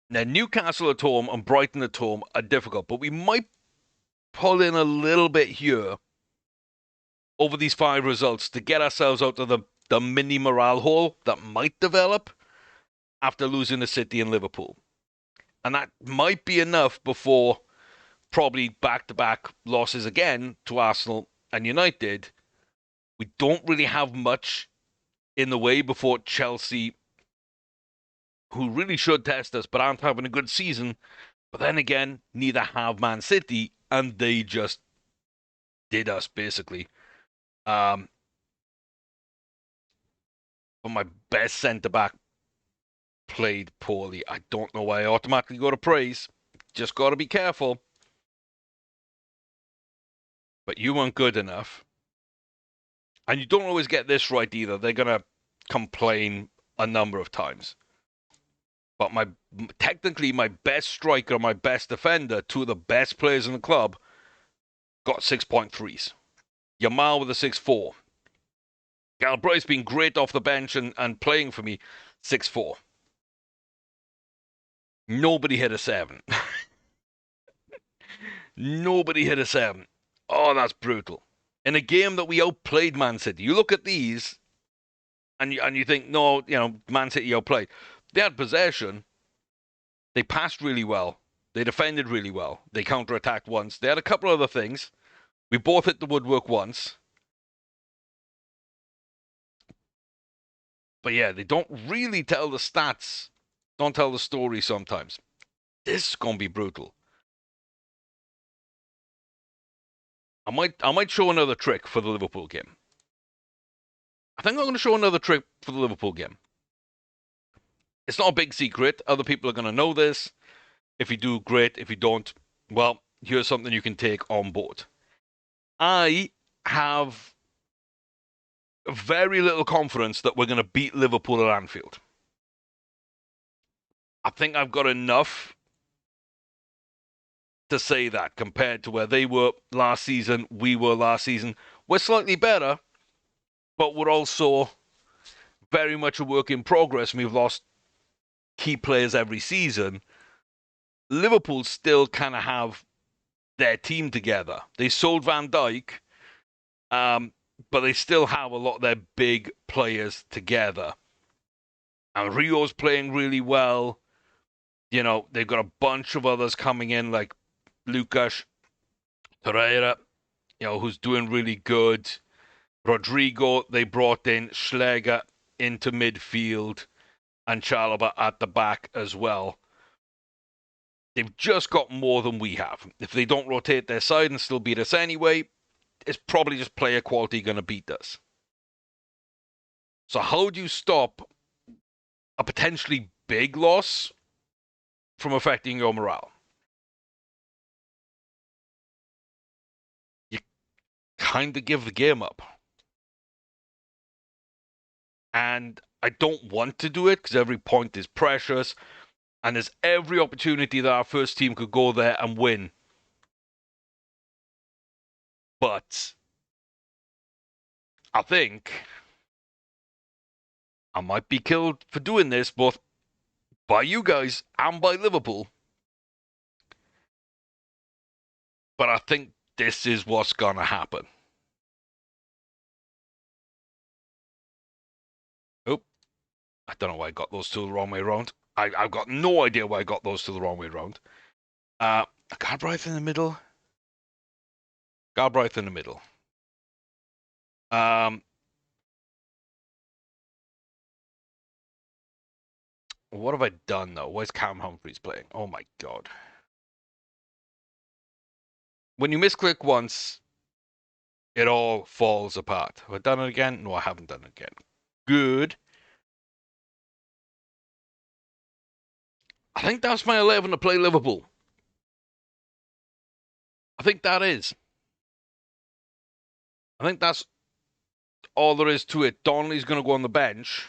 Now, Newcastle at home and Brighton at home are difficult, but we might pull in a little bit here over these 5 results to get ourselves out of the mini morale hole that might develop after losing to City and Liverpool. And that might be enough before probably back-to-back losses again to Arsenal and United. We don't really have much in the way before Chelsea, who really should test us but aren't having a good season. But then again, neither have Man City, and they just did us, basically. But my best centre-back played poorly. I don't know why I automatically go to praise. Just got to be careful. But you weren't good enough. And you don't always get this right either. They're going to complain a number of times. But technically my best striker, my best defender, 2 of the best players in the club, got 6.3s. Yamal with a 6.4. Galbraith's been great off the bench and playing for me, 6.4. Nobody hit a 7. Nobody hit a 7. Oh, that's brutal. In a game that we outplayed Man City. You look at these, and you think, no, Man City outplayed. They had possession. They passed really well. They defended really well. They counter-attacked once. They had a couple other things. We both hit the woodwork once. But yeah, they don't really tell the stats. Don't tell the story sometimes. This is going to be brutal. I might show another trick for the Liverpool game. I think I'm going to show another trick for the Liverpool game. It's not a big secret. Other people are going to know this. If you do, great. If you don't, well, here's something you can take on board. I have very little confidence that we're going to beat Liverpool at Anfield. I think I've got enough to say that compared to where they were last season, we were last season. We're slightly better, but we're also very much a work in progress. We've lost key players every season. Liverpool still kind of have their team together. They sold Van Dijk, but they still have a lot of their big players together. And Rio's playing really well. They've got a bunch of others coming in, like Lucas Torreira, who's doing really good. Rodrigo, they brought in Schläger into midfield and Chalobah at the back as well. They've just got more than we have. If they don't rotate their side and still beat us anyway, it's probably just player quality going to beat us. So how do you stop a potentially big loss from affecting your morale? You kind of give the game up. And I don't want to do it because every point is precious. And there's every opportunity that our first team could go there and win. But I think I might be killed for doing this, both by you guys and by Liverpool. But I think this is what's going to happen. Oh, I don't know why I got those two the wrong way around. I've got no idea why I got those two the wrong way around. Galbraith in the middle. Galbraith in the middle. What have I done, though? Where's Cam Humphreys playing? Oh, my God. When you misclick once, it all falls apart. Have I done it again? No, I haven't done it again. Good. I think that's my 11 to play Liverpool. I think that is. I think that's all there is to it. Donnelly's going to go on the bench.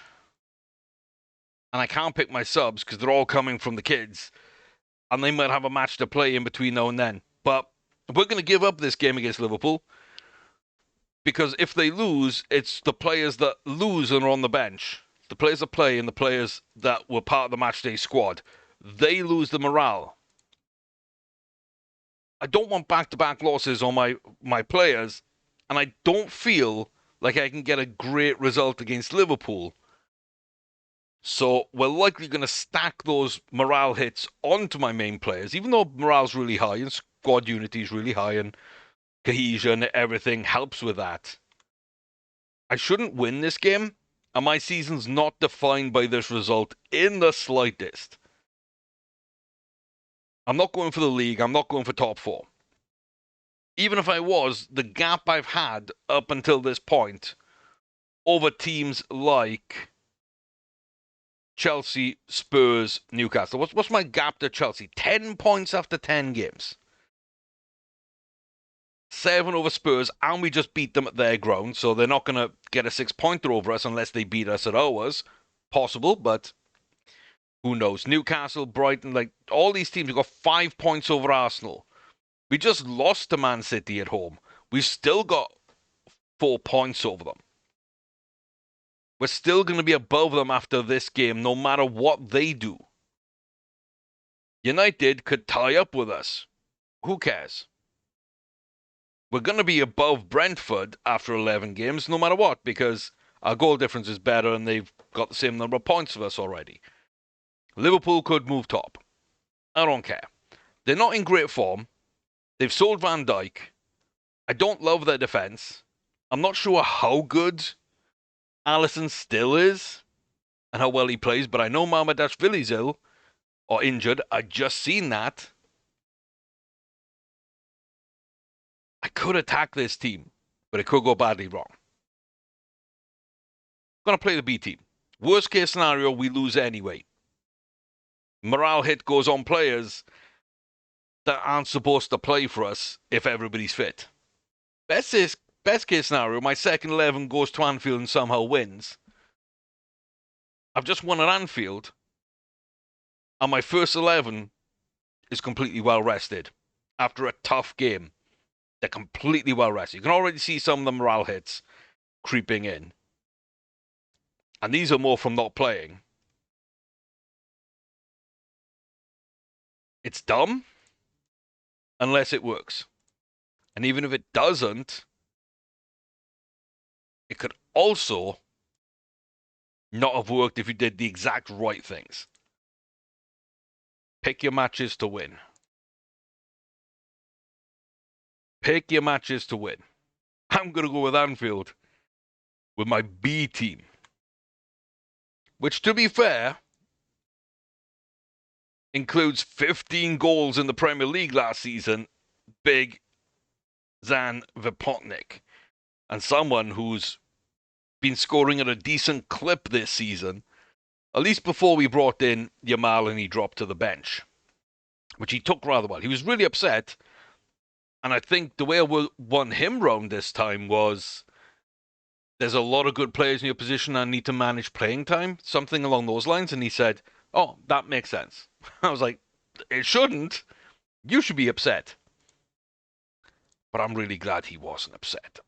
And I can't pick my subs because they're all coming from the kids. And they might have a match to play in between now and then. But we're going to give up this game against Liverpool. Because if they lose, it's the players that lose and are on the bench. The players that play and the players that were part of the matchday squad. They lose the morale. I don't want back-to-back losses on my players. And I don't feel like I can get a great result against Liverpool. So we're likely going to stack those morale hits onto my main players, even though morale's really high and squad unity is really high and cohesion, everything helps with that. I shouldn't win this game, and my season's not defined by this result in the slightest. I'm not going for the league. I'm not going for top 4. Even if I was, the gap I've had up until this point over teams like Chelsea, Spurs, Newcastle. What's my gap to Chelsea? 10 points after 10 games. 7 over Spurs, and we just beat them at their ground, so they're not going to get a 6-pointer over us unless they beat us at ours. Possible, but who knows? Newcastle, Brighton, like all these teams have got 5 points over Arsenal. We just lost to Man City at home. We've still got 4 points over them. We're still going to be above them after this game, no matter what they do. United could tie up with us. Who cares? we're going to be above Brentford after 11 games, no matter what, because our goal difference is better and they've got the same number of points as us already. Liverpool could move top. I don't care. They're not in great form. They've sold Van Dijk. I don't love their defence. I'm not sure how good Alisson still is and how well he plays, but I know Mamardashvili's ill or injured. I just seen that. I could attack this team, but it could go badly wrong. I'm going to play the B team. Worst case scenario, we lose anyway. Morale hit goes on players that aren't supposed to play for us if everybody's fit. Best case scenario, my second 11 goes to Anfield and somehow wins. I've just won at Anfield, and my first 11 is completely well rested. After a tough game, they're completely well rested. You can already see some of the morale hits creeping in. And these are more from not playing. It's dumb unless it works. And even if it doesn't, it could also not have worked if you did the exact right things. Pick your matches to win. Pick your matches to win. I'm going to go with Anfield with my B team. Which, to be fair, includes 15 goals in the Premier League last season. Big Zan Vipotnik. And someone who's been scoring at a decent clip this season. At least before we brought in Yamal and he dropped to the bench. Which he took rather well. He was really upset. And I think the way I won him round this time was there's a lot of good players in your position and need to manage playing time. Something along those lines. And he said, oh, that makes sense. I was like, it shouldn't. You should be upset. But I'm really glad he wasn't upset.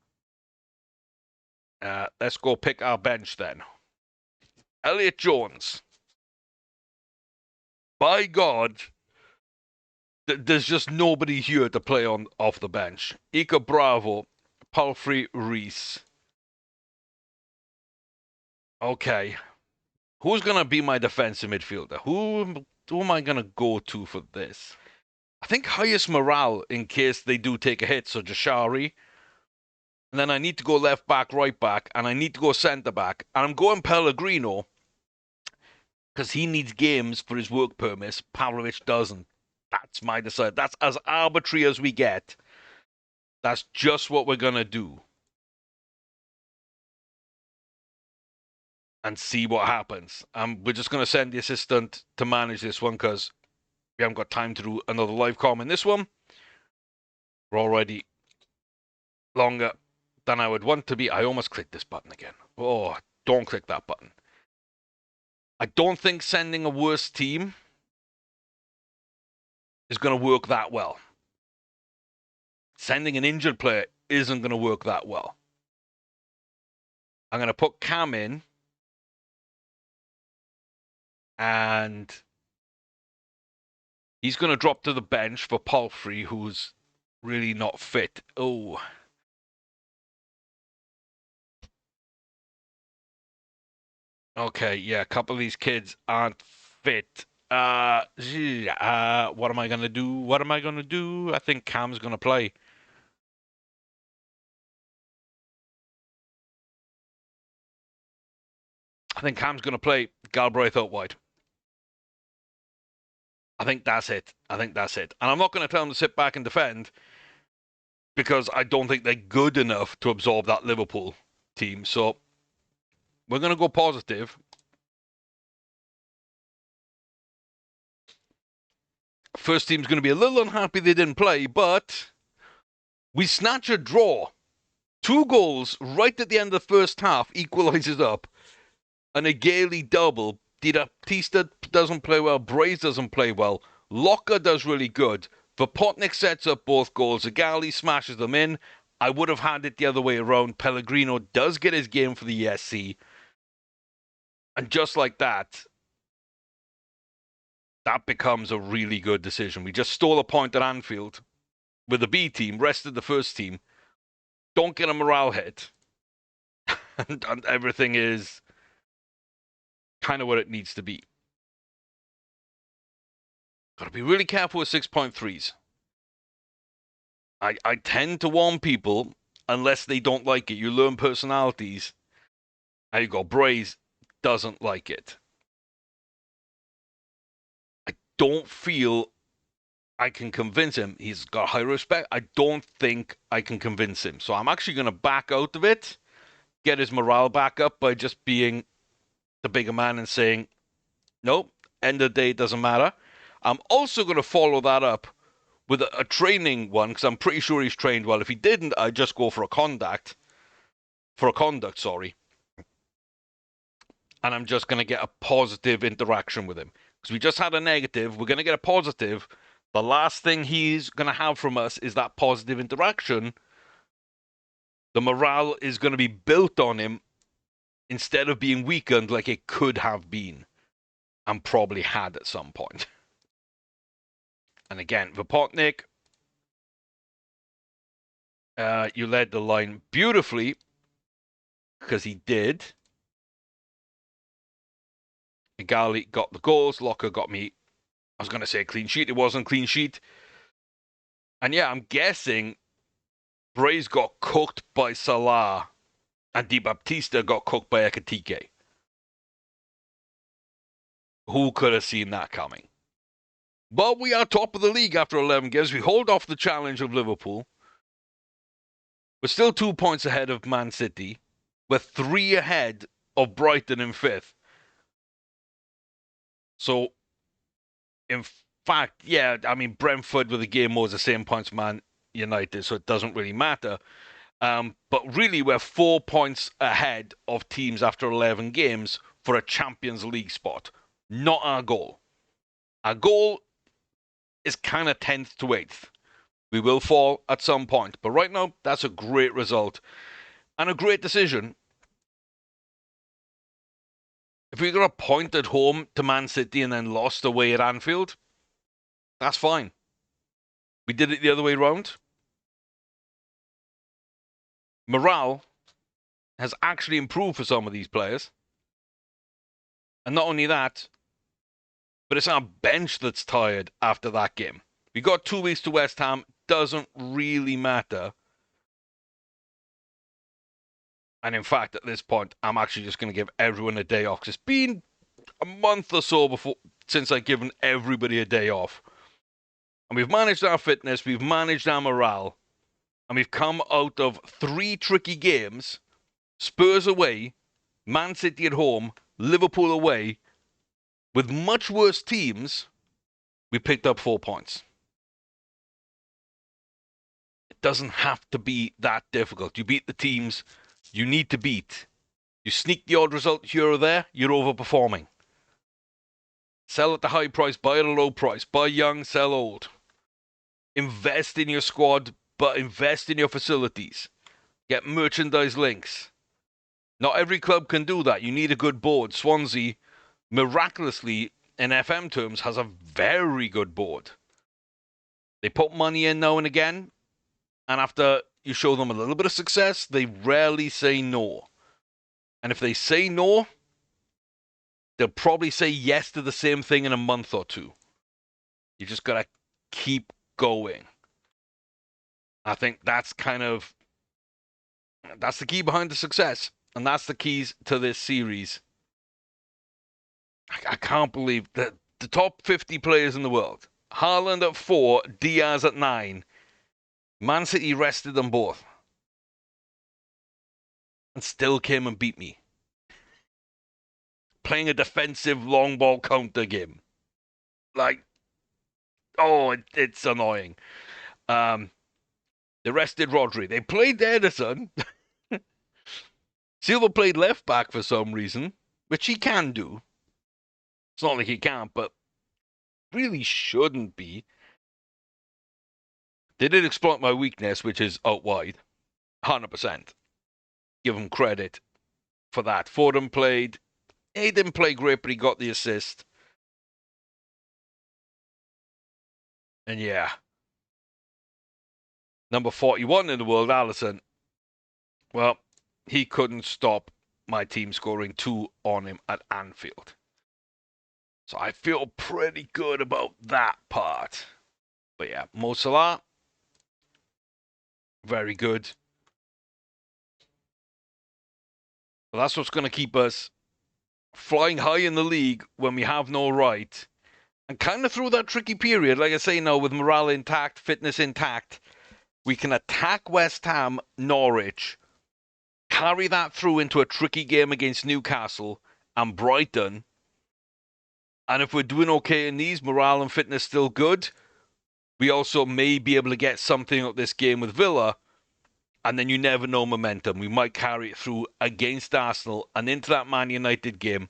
Let's go pick our bench then. Elliot Jones. By God, there's just nobody here to play on off the bench. Ika Bravo, Palfrey Reese. Okay. Who's going to be my defensive midfielder? Who am I going to go to for this? I think highest morale in case they do take a hit, so Jashari. And then I need to go left back, right back, and I need to go centre back. And I'm going Pellegrino because he needs games for his work permits. Pavlovich doesn't. That's my decision. That's as arbitrary as we get. That's just what we're going to do. And see what happens. We're just going to send the assistant to manage this one because we haven't got time to do another live comm in this one. We're already longer than I would want to be. I almost clicked this button again. Oh, don't click that button. I don't think sending a worse team is going to work that well. Sending an injured player isn't going to work that well. I'm going to put Cam in. And he's going to drop to the bench for Palfrey, who's really not fit. Oh. Okay, yeah, a couple of these kids aren't fit. What am I going to do? What am I going to do? I think Cam's going to play. I think Cam's going to play Galbraith out wide. I think that's it. And I'm not going to tell them to sit back and defend because I don't think they're good enough to absorb that Liverpool team. So we're going to go positive. First team's going to be a little unhappy they didn't play, but we snatch a draw. 2 goals right at the end of the first half equalises up. And a Gailey double. Tista doesn't play well. Braze doesn't play well. Locker does really good. Vopotnik sets up both goals. Zagali smashes them in. I would have had it the other way around. Pellegrino does get his game for the ESC. And just like that, that becomes a really good decision. We just stole a point at Anfield with the B team, rested the first team, don't get a morale hit, and everything is kind of what it needs to be. Got to be really careful with 6.3s. I tend to warn people, unless they don't like it. You learn personalities. And you go, Braze doesn't like it. I don't feel I can convince him. He's got high respect. I don't think I can convince him. So I'm actually going to back out of it, get his morale back up by just being the bigger man and saying, nope, end of the day, it doesn't matter. I'm also going to follow that up with a training one, because I'm pretty sure he's trained well. If he didn't, I'd just go for a conduct, sorry. And I'm just going to get a positive interaction with him. Because we just had a negative, we're going to get a positive. The last thing he's going to have from us is that positive interaction. The morale is going to be built on him instead of being weakened like it could have been and probably had at some point. And again, Vopotnik, you led the line beautifully, because he did. Gali got the goals. Locker got me, I was going to say a clean sheet. It wasn't a clean sheet. And yeah, I'm guessing Braze got cooked by Salah and Di Baptista got cooked by Ekatike. Who could have seen that coming? But we are top of the league after 11 games. We hold off the challenge of Liverpool. We're still 2 points ahead of Man City. We're 3 ahead of Brighton in 5th. So, in fact, yeah, I mean, Brentford with the game more is the same points Man United, so it doesn't really matter. But really, we're 4 points ahead of teams after 11 games for a Champions League spot. Not our goal. Our goal is kind of 10th to 8th. We will fall at some point. But right now, that's a great result. And a great decision. If we got a point at home to Man City and then lost away at Anfield, that's fine. We did it the other way around. Morale has actually improved for some of these players. And not only that, but it's our bench that's tired after that game. We got 2 weeks to West Ham. Doesn't really matter. And in fact, at this point, I'm actually just going to give everyone a day off. Because it's been a month or so since I've given everybody a day off. And we've managed our fitness. We've managed our morale. And we've come out of 3 tricky games. Spurs away, Man City at home, Liverpool away. With much worse teams, we picked up 4 points. It doesn't have to be that difficult. You beat the teams you need to beat. You sneak the odd result here or there, you're overperforming. Sell at the high price, buy at a low price. Buy young, sell old. Invest in your squad, but invest in your facilities. Get merchandise links. Not every club can do that. You need a good board. Swansea, miraculously, in FM terms, has a very good board. They put money in now and again, and after you show them a little bit of success, they rarely say no. And if they say no, they'll probably say yes to the same thing in a month or 2. You just got to keep going. I think that's the key behind the success. And that's the keys to this series. I can't believe that the top 50 players in the world, Haaland at 4, Diaz at 9, Man City rested them both. And still came and beat me. Playing a defensive long ball counter game. Like, oh, it's annoying. They rested Rodri. They played Edison. Silva played left back for some reason, which he can do. It's not like he can't, but really shouldn't be. They did exploit my weakness, which is out wide. 100%. Give him credit for that. Foden played. He didn't play great, but he got the assist. And yeah. Number 41 in the world, Alisson. Well, he couldn't stop my team scoring 2 on him at Anfield. So I feel pretty good about that part. But yeah, Mo Salah, very good. But that's what's going to keep us flying high in the league when we have no right. And kind of through that tricky period, like I say now, with morale intact, fitness intact, we can attack West Ham, Norwich, carry that through into a tricky game against Newcastle and Brighton. And if we're doing okay in these, morale and fitness still good, we also may be able to get something out this game with Villa. And then you never know momentum. We might carry it through against Arsenal and into that Man United game.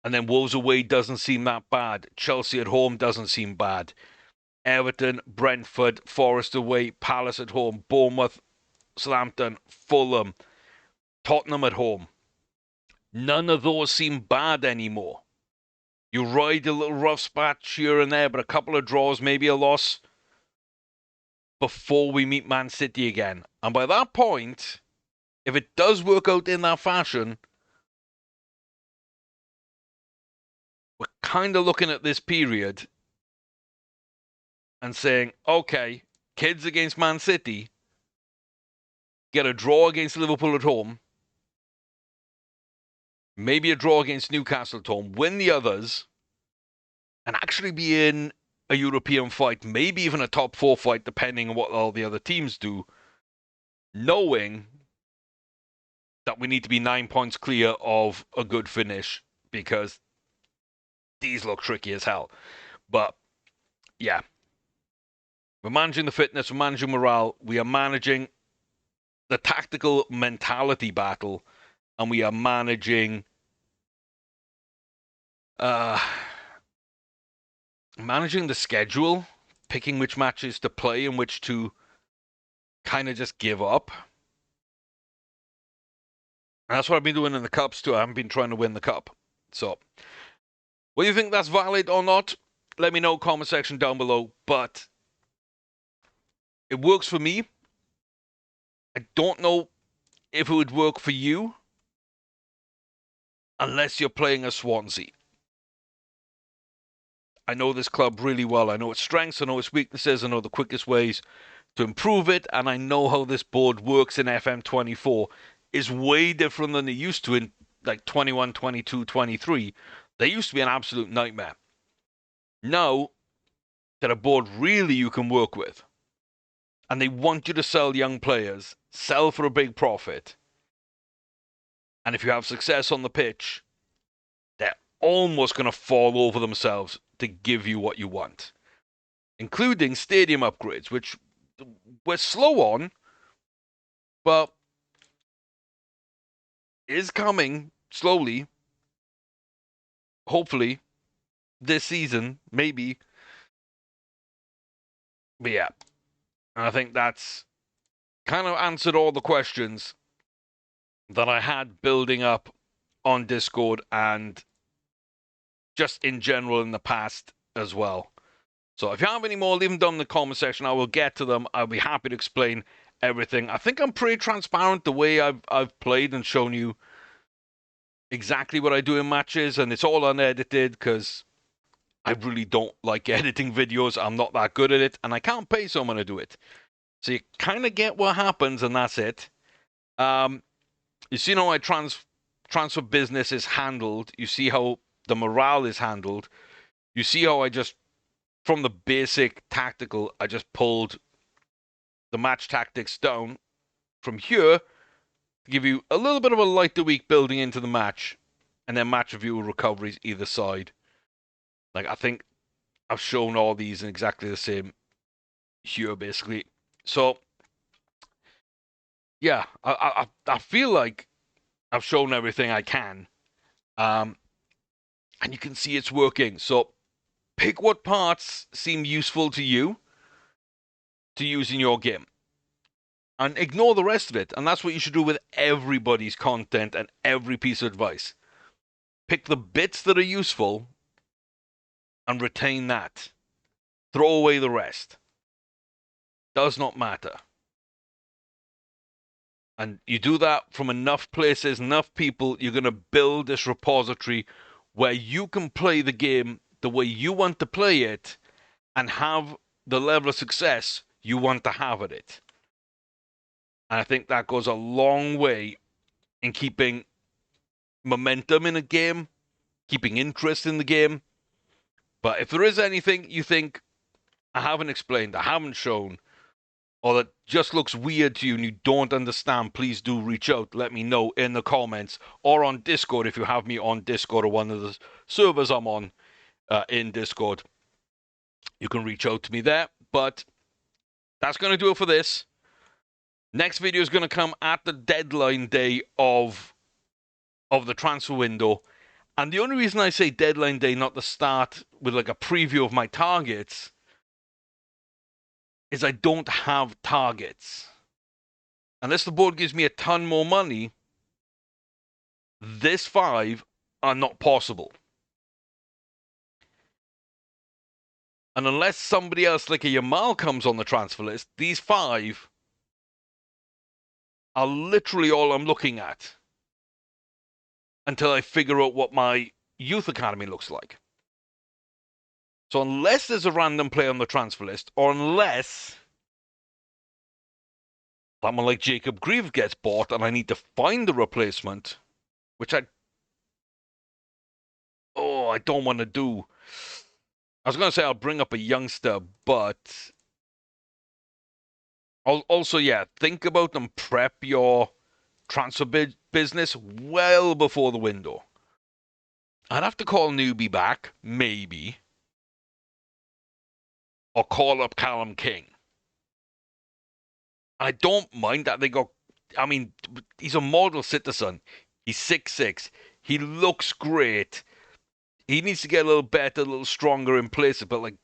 And then Wolves away doesn't seem that bad. Chelsea at home doesn't seem bad. Everton, Brentford, Forest away, Palace at home, Bournemouth, Southampton, Fulham, Tottenham at home. None of those seem bad anymore. You ride a little rough spot here and there, but a couple of draws, maybe a loss before we meet Man City again. And by that point, if it does work out in that fashion, we're kind of looking at this period and saying, okay, kids against Man City, get a draw against Liverpool at home, maybe a draw against Newcastle at home, win the others, and actually be in a European fight, maybe even a top 4 fight, depending on what all the other teams do, knowing that we need to be 9 points clear of a good finish, because these look tricky as hell. But, yeah. We're managing the fitness, we're managing morale, we are managing the tactical mentality battle, and we are managing managing the schedule, picking which matches to play and which to kind of just give up. And that's what I've been doing in the Cups too. I haven't been trying to win the Cup. So, whether you think that's valid or not, let me know, comment section down below. But it works for me. I don't know if it would work for you unless you're playing a Swansea. I know this club really well. I know its strengths, I know its weaknesses, I know the quickest ways to improve it, and I know how this board works in FM24 is way different than it used to in like 21, 22, 23. They used to be an absolute nightmare. Now, they're a board really you can work with. And they want you to sell young players, sell for a big profit. And if you have success on the pitch, they're almost going to fall over themselves to give you what you want. Including stadium upgrades, which we're slow on, but is coming slowly. Hopefully, this season, maybe. But yeah, I think that's kind of answered all the questions that I had building up on Discord and just in general in the past as well. So if you have any more, leave them down in the comment section. I will get to them. I'll be happy to explain everything. I think I'm pretty transparent the way I've played and shown you exactly what I do in matches, and it's all unedited because I really don't like editing videos. I'm not that good at it, and I can't pay someone to do it. So you kind of get what happens, and that's it. You see how my transfer business is handled. You see how the morale is handled. You see how I just, from the basic tactical, I just pulled the match tactics down from here to give you a little bit of a light the week building into the match, and then match review recoveries either side. Like, I think I've shown all these in exactly the same here, basically. So, yeah, I feel like I've shown everything I can. And you can see it's working. So, pick what parts seem useful to you to use in your game. And ignore the rest of it. And that's what you should do with everybody's content and every piece of advice. Pick the bits that are useful and retain that. Throw away the rest. Does not matter. And you do that from enough places, enough people, you're going to build this repository where you can play the game the way you want to play it and have the level of success you want to have at it. And I think that goes a long way in keeping momentum in a game, keeping interest in the game. But if there is anything you think I haven't explained, I haven't shown, or that just looks weird to you and you don't understand, please do reach out. Let me know in the comments or on Discord if you have me on Discord or one of the servers I'm on in Discord. You can reach out to me there. But that's going to do it for this. Next video is going to come at the deadline day of the transfer window. And the only reason I say deadline day, not the start with like a preview of my targets, is I don't have targets. Unless the board gives me a ton more money, this 5 are not possible. And unless somebody else like a Yamal comes on the transfer list, these 5 are literally all I'm looking at until I figure out what my youth academy looks like. So unless there's a random player on the transfer list, or unless someone like Jacob Greaves gets bought and I need to find the replacement, which I don't want to do. I was going to say I'll bring up a youngster, but also, yeah, think about and prep your transfer business well before the window. I'd have to call Newbie back, maybe, or call up Callum King. I don't mind that they go. I mean, he's a model citizen. He's 6'6". He looks great. He needs to get a little better, a little stronger in places, but like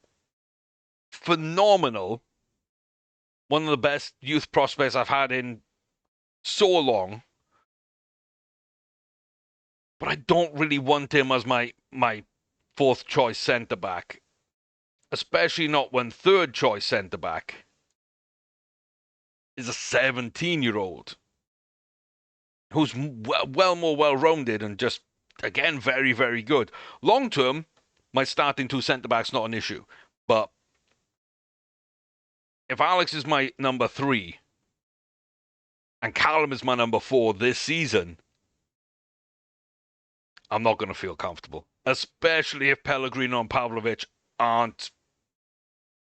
phenomenal. One of the best youth prospects I've had in so long. But I don't really want him as my 4th choice centre back, especially not when 3rd choice centre back is a 17-year-old who's well more well-rounded and just, again, very, very good. Long term, my starting 2 centre-backs not an issue. But if Alex is my number 3 and Callum is my number 4 this season, I'm not going to feel comfortable. Especially if Pellegrino and Pavlovic aren't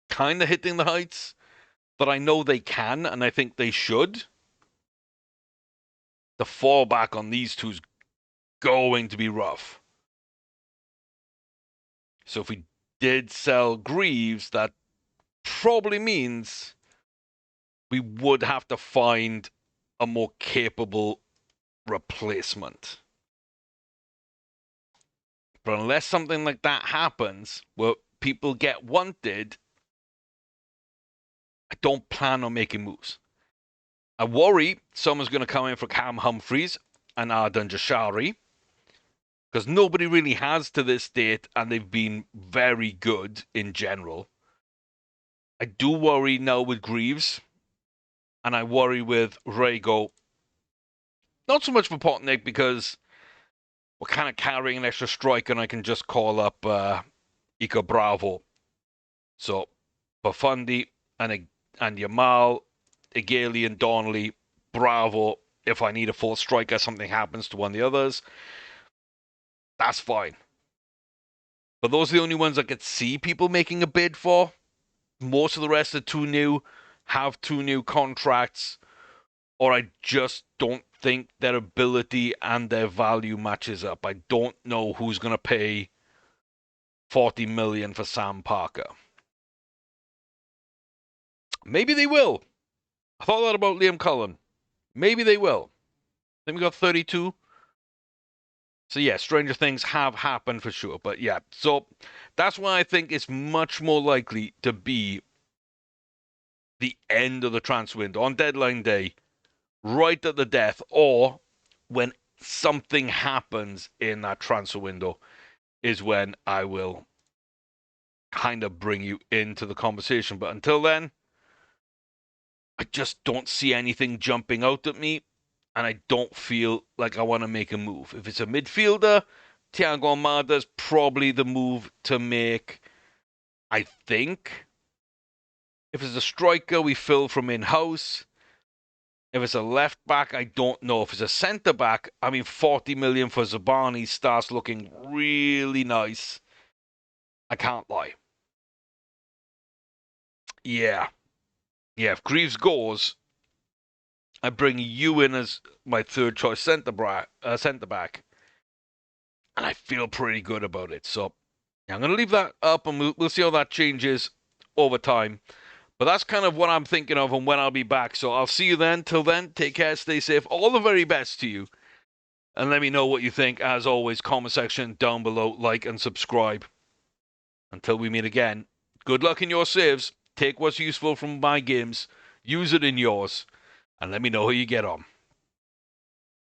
kind of hitting the heights that I know they can, and I think they should. The fallback on these two's going to be rough. So if we did sell Greaves, that probably means we would have to find a more capable replacement. But unless something like that happens, where people get wanted, I don't plan on making moves. I worry someone's going to come in for Cam Humphreys and Arden Jashari, because nobody really has to this date, and they've been very good in general. I do worry now with Greaves, and I worry with Rego. Not so much for Potnick, because we're kind of carrying an extra striker, and I can just call up Ika Bravo. So, Bafundi and Yamal, Igeli and Donnelly, Bravo. If I need a 4th striker, something happens to one of the others, that's fine. But those are the only ones I could see people making a bid for. Most of the rest are too new, have 2 new contracts, or I just don't think their ability and their value matches up. I don't know who's going to pay $40 million for Sam Parker. Maybe they will. I thought that about Liam Cullen. Maybe they will. Then we got 32. So yeah, stranger things have happened for sure. But yeah, so that's why I think it's much more likely to be the end of the transfer window on deadline day, right at the death, or when something happens in that transfer window is when I will kind of bring you into the conversation. But until then, I just don't see anything jumping out at me. and I don't feel like I want to make a move. If it's a midfielder, Thiago Almada's probably the move to make, I think. If it's a striker, we fill from in-house. If it's a left back, I don't know. If it's a centre back, 40 million for Zabani starts looking really nice. I can't lie. Yeah. If Greaves goes, I bring you in as my third choice centre back, and I feel pretty good about it. So I'm going to leave that up, and we'll see how that changes over time. But that's kind of what I'm thinking of and when I'll be back. So I'll see you then. Till then, take care, stay safe. All the very best to you. And let me know what you think. As always, comment section down below. Like and subscribe. Until we meet again, good luck in your saves. Take what's useful from my games. Use it in yours. And let me know how you get on.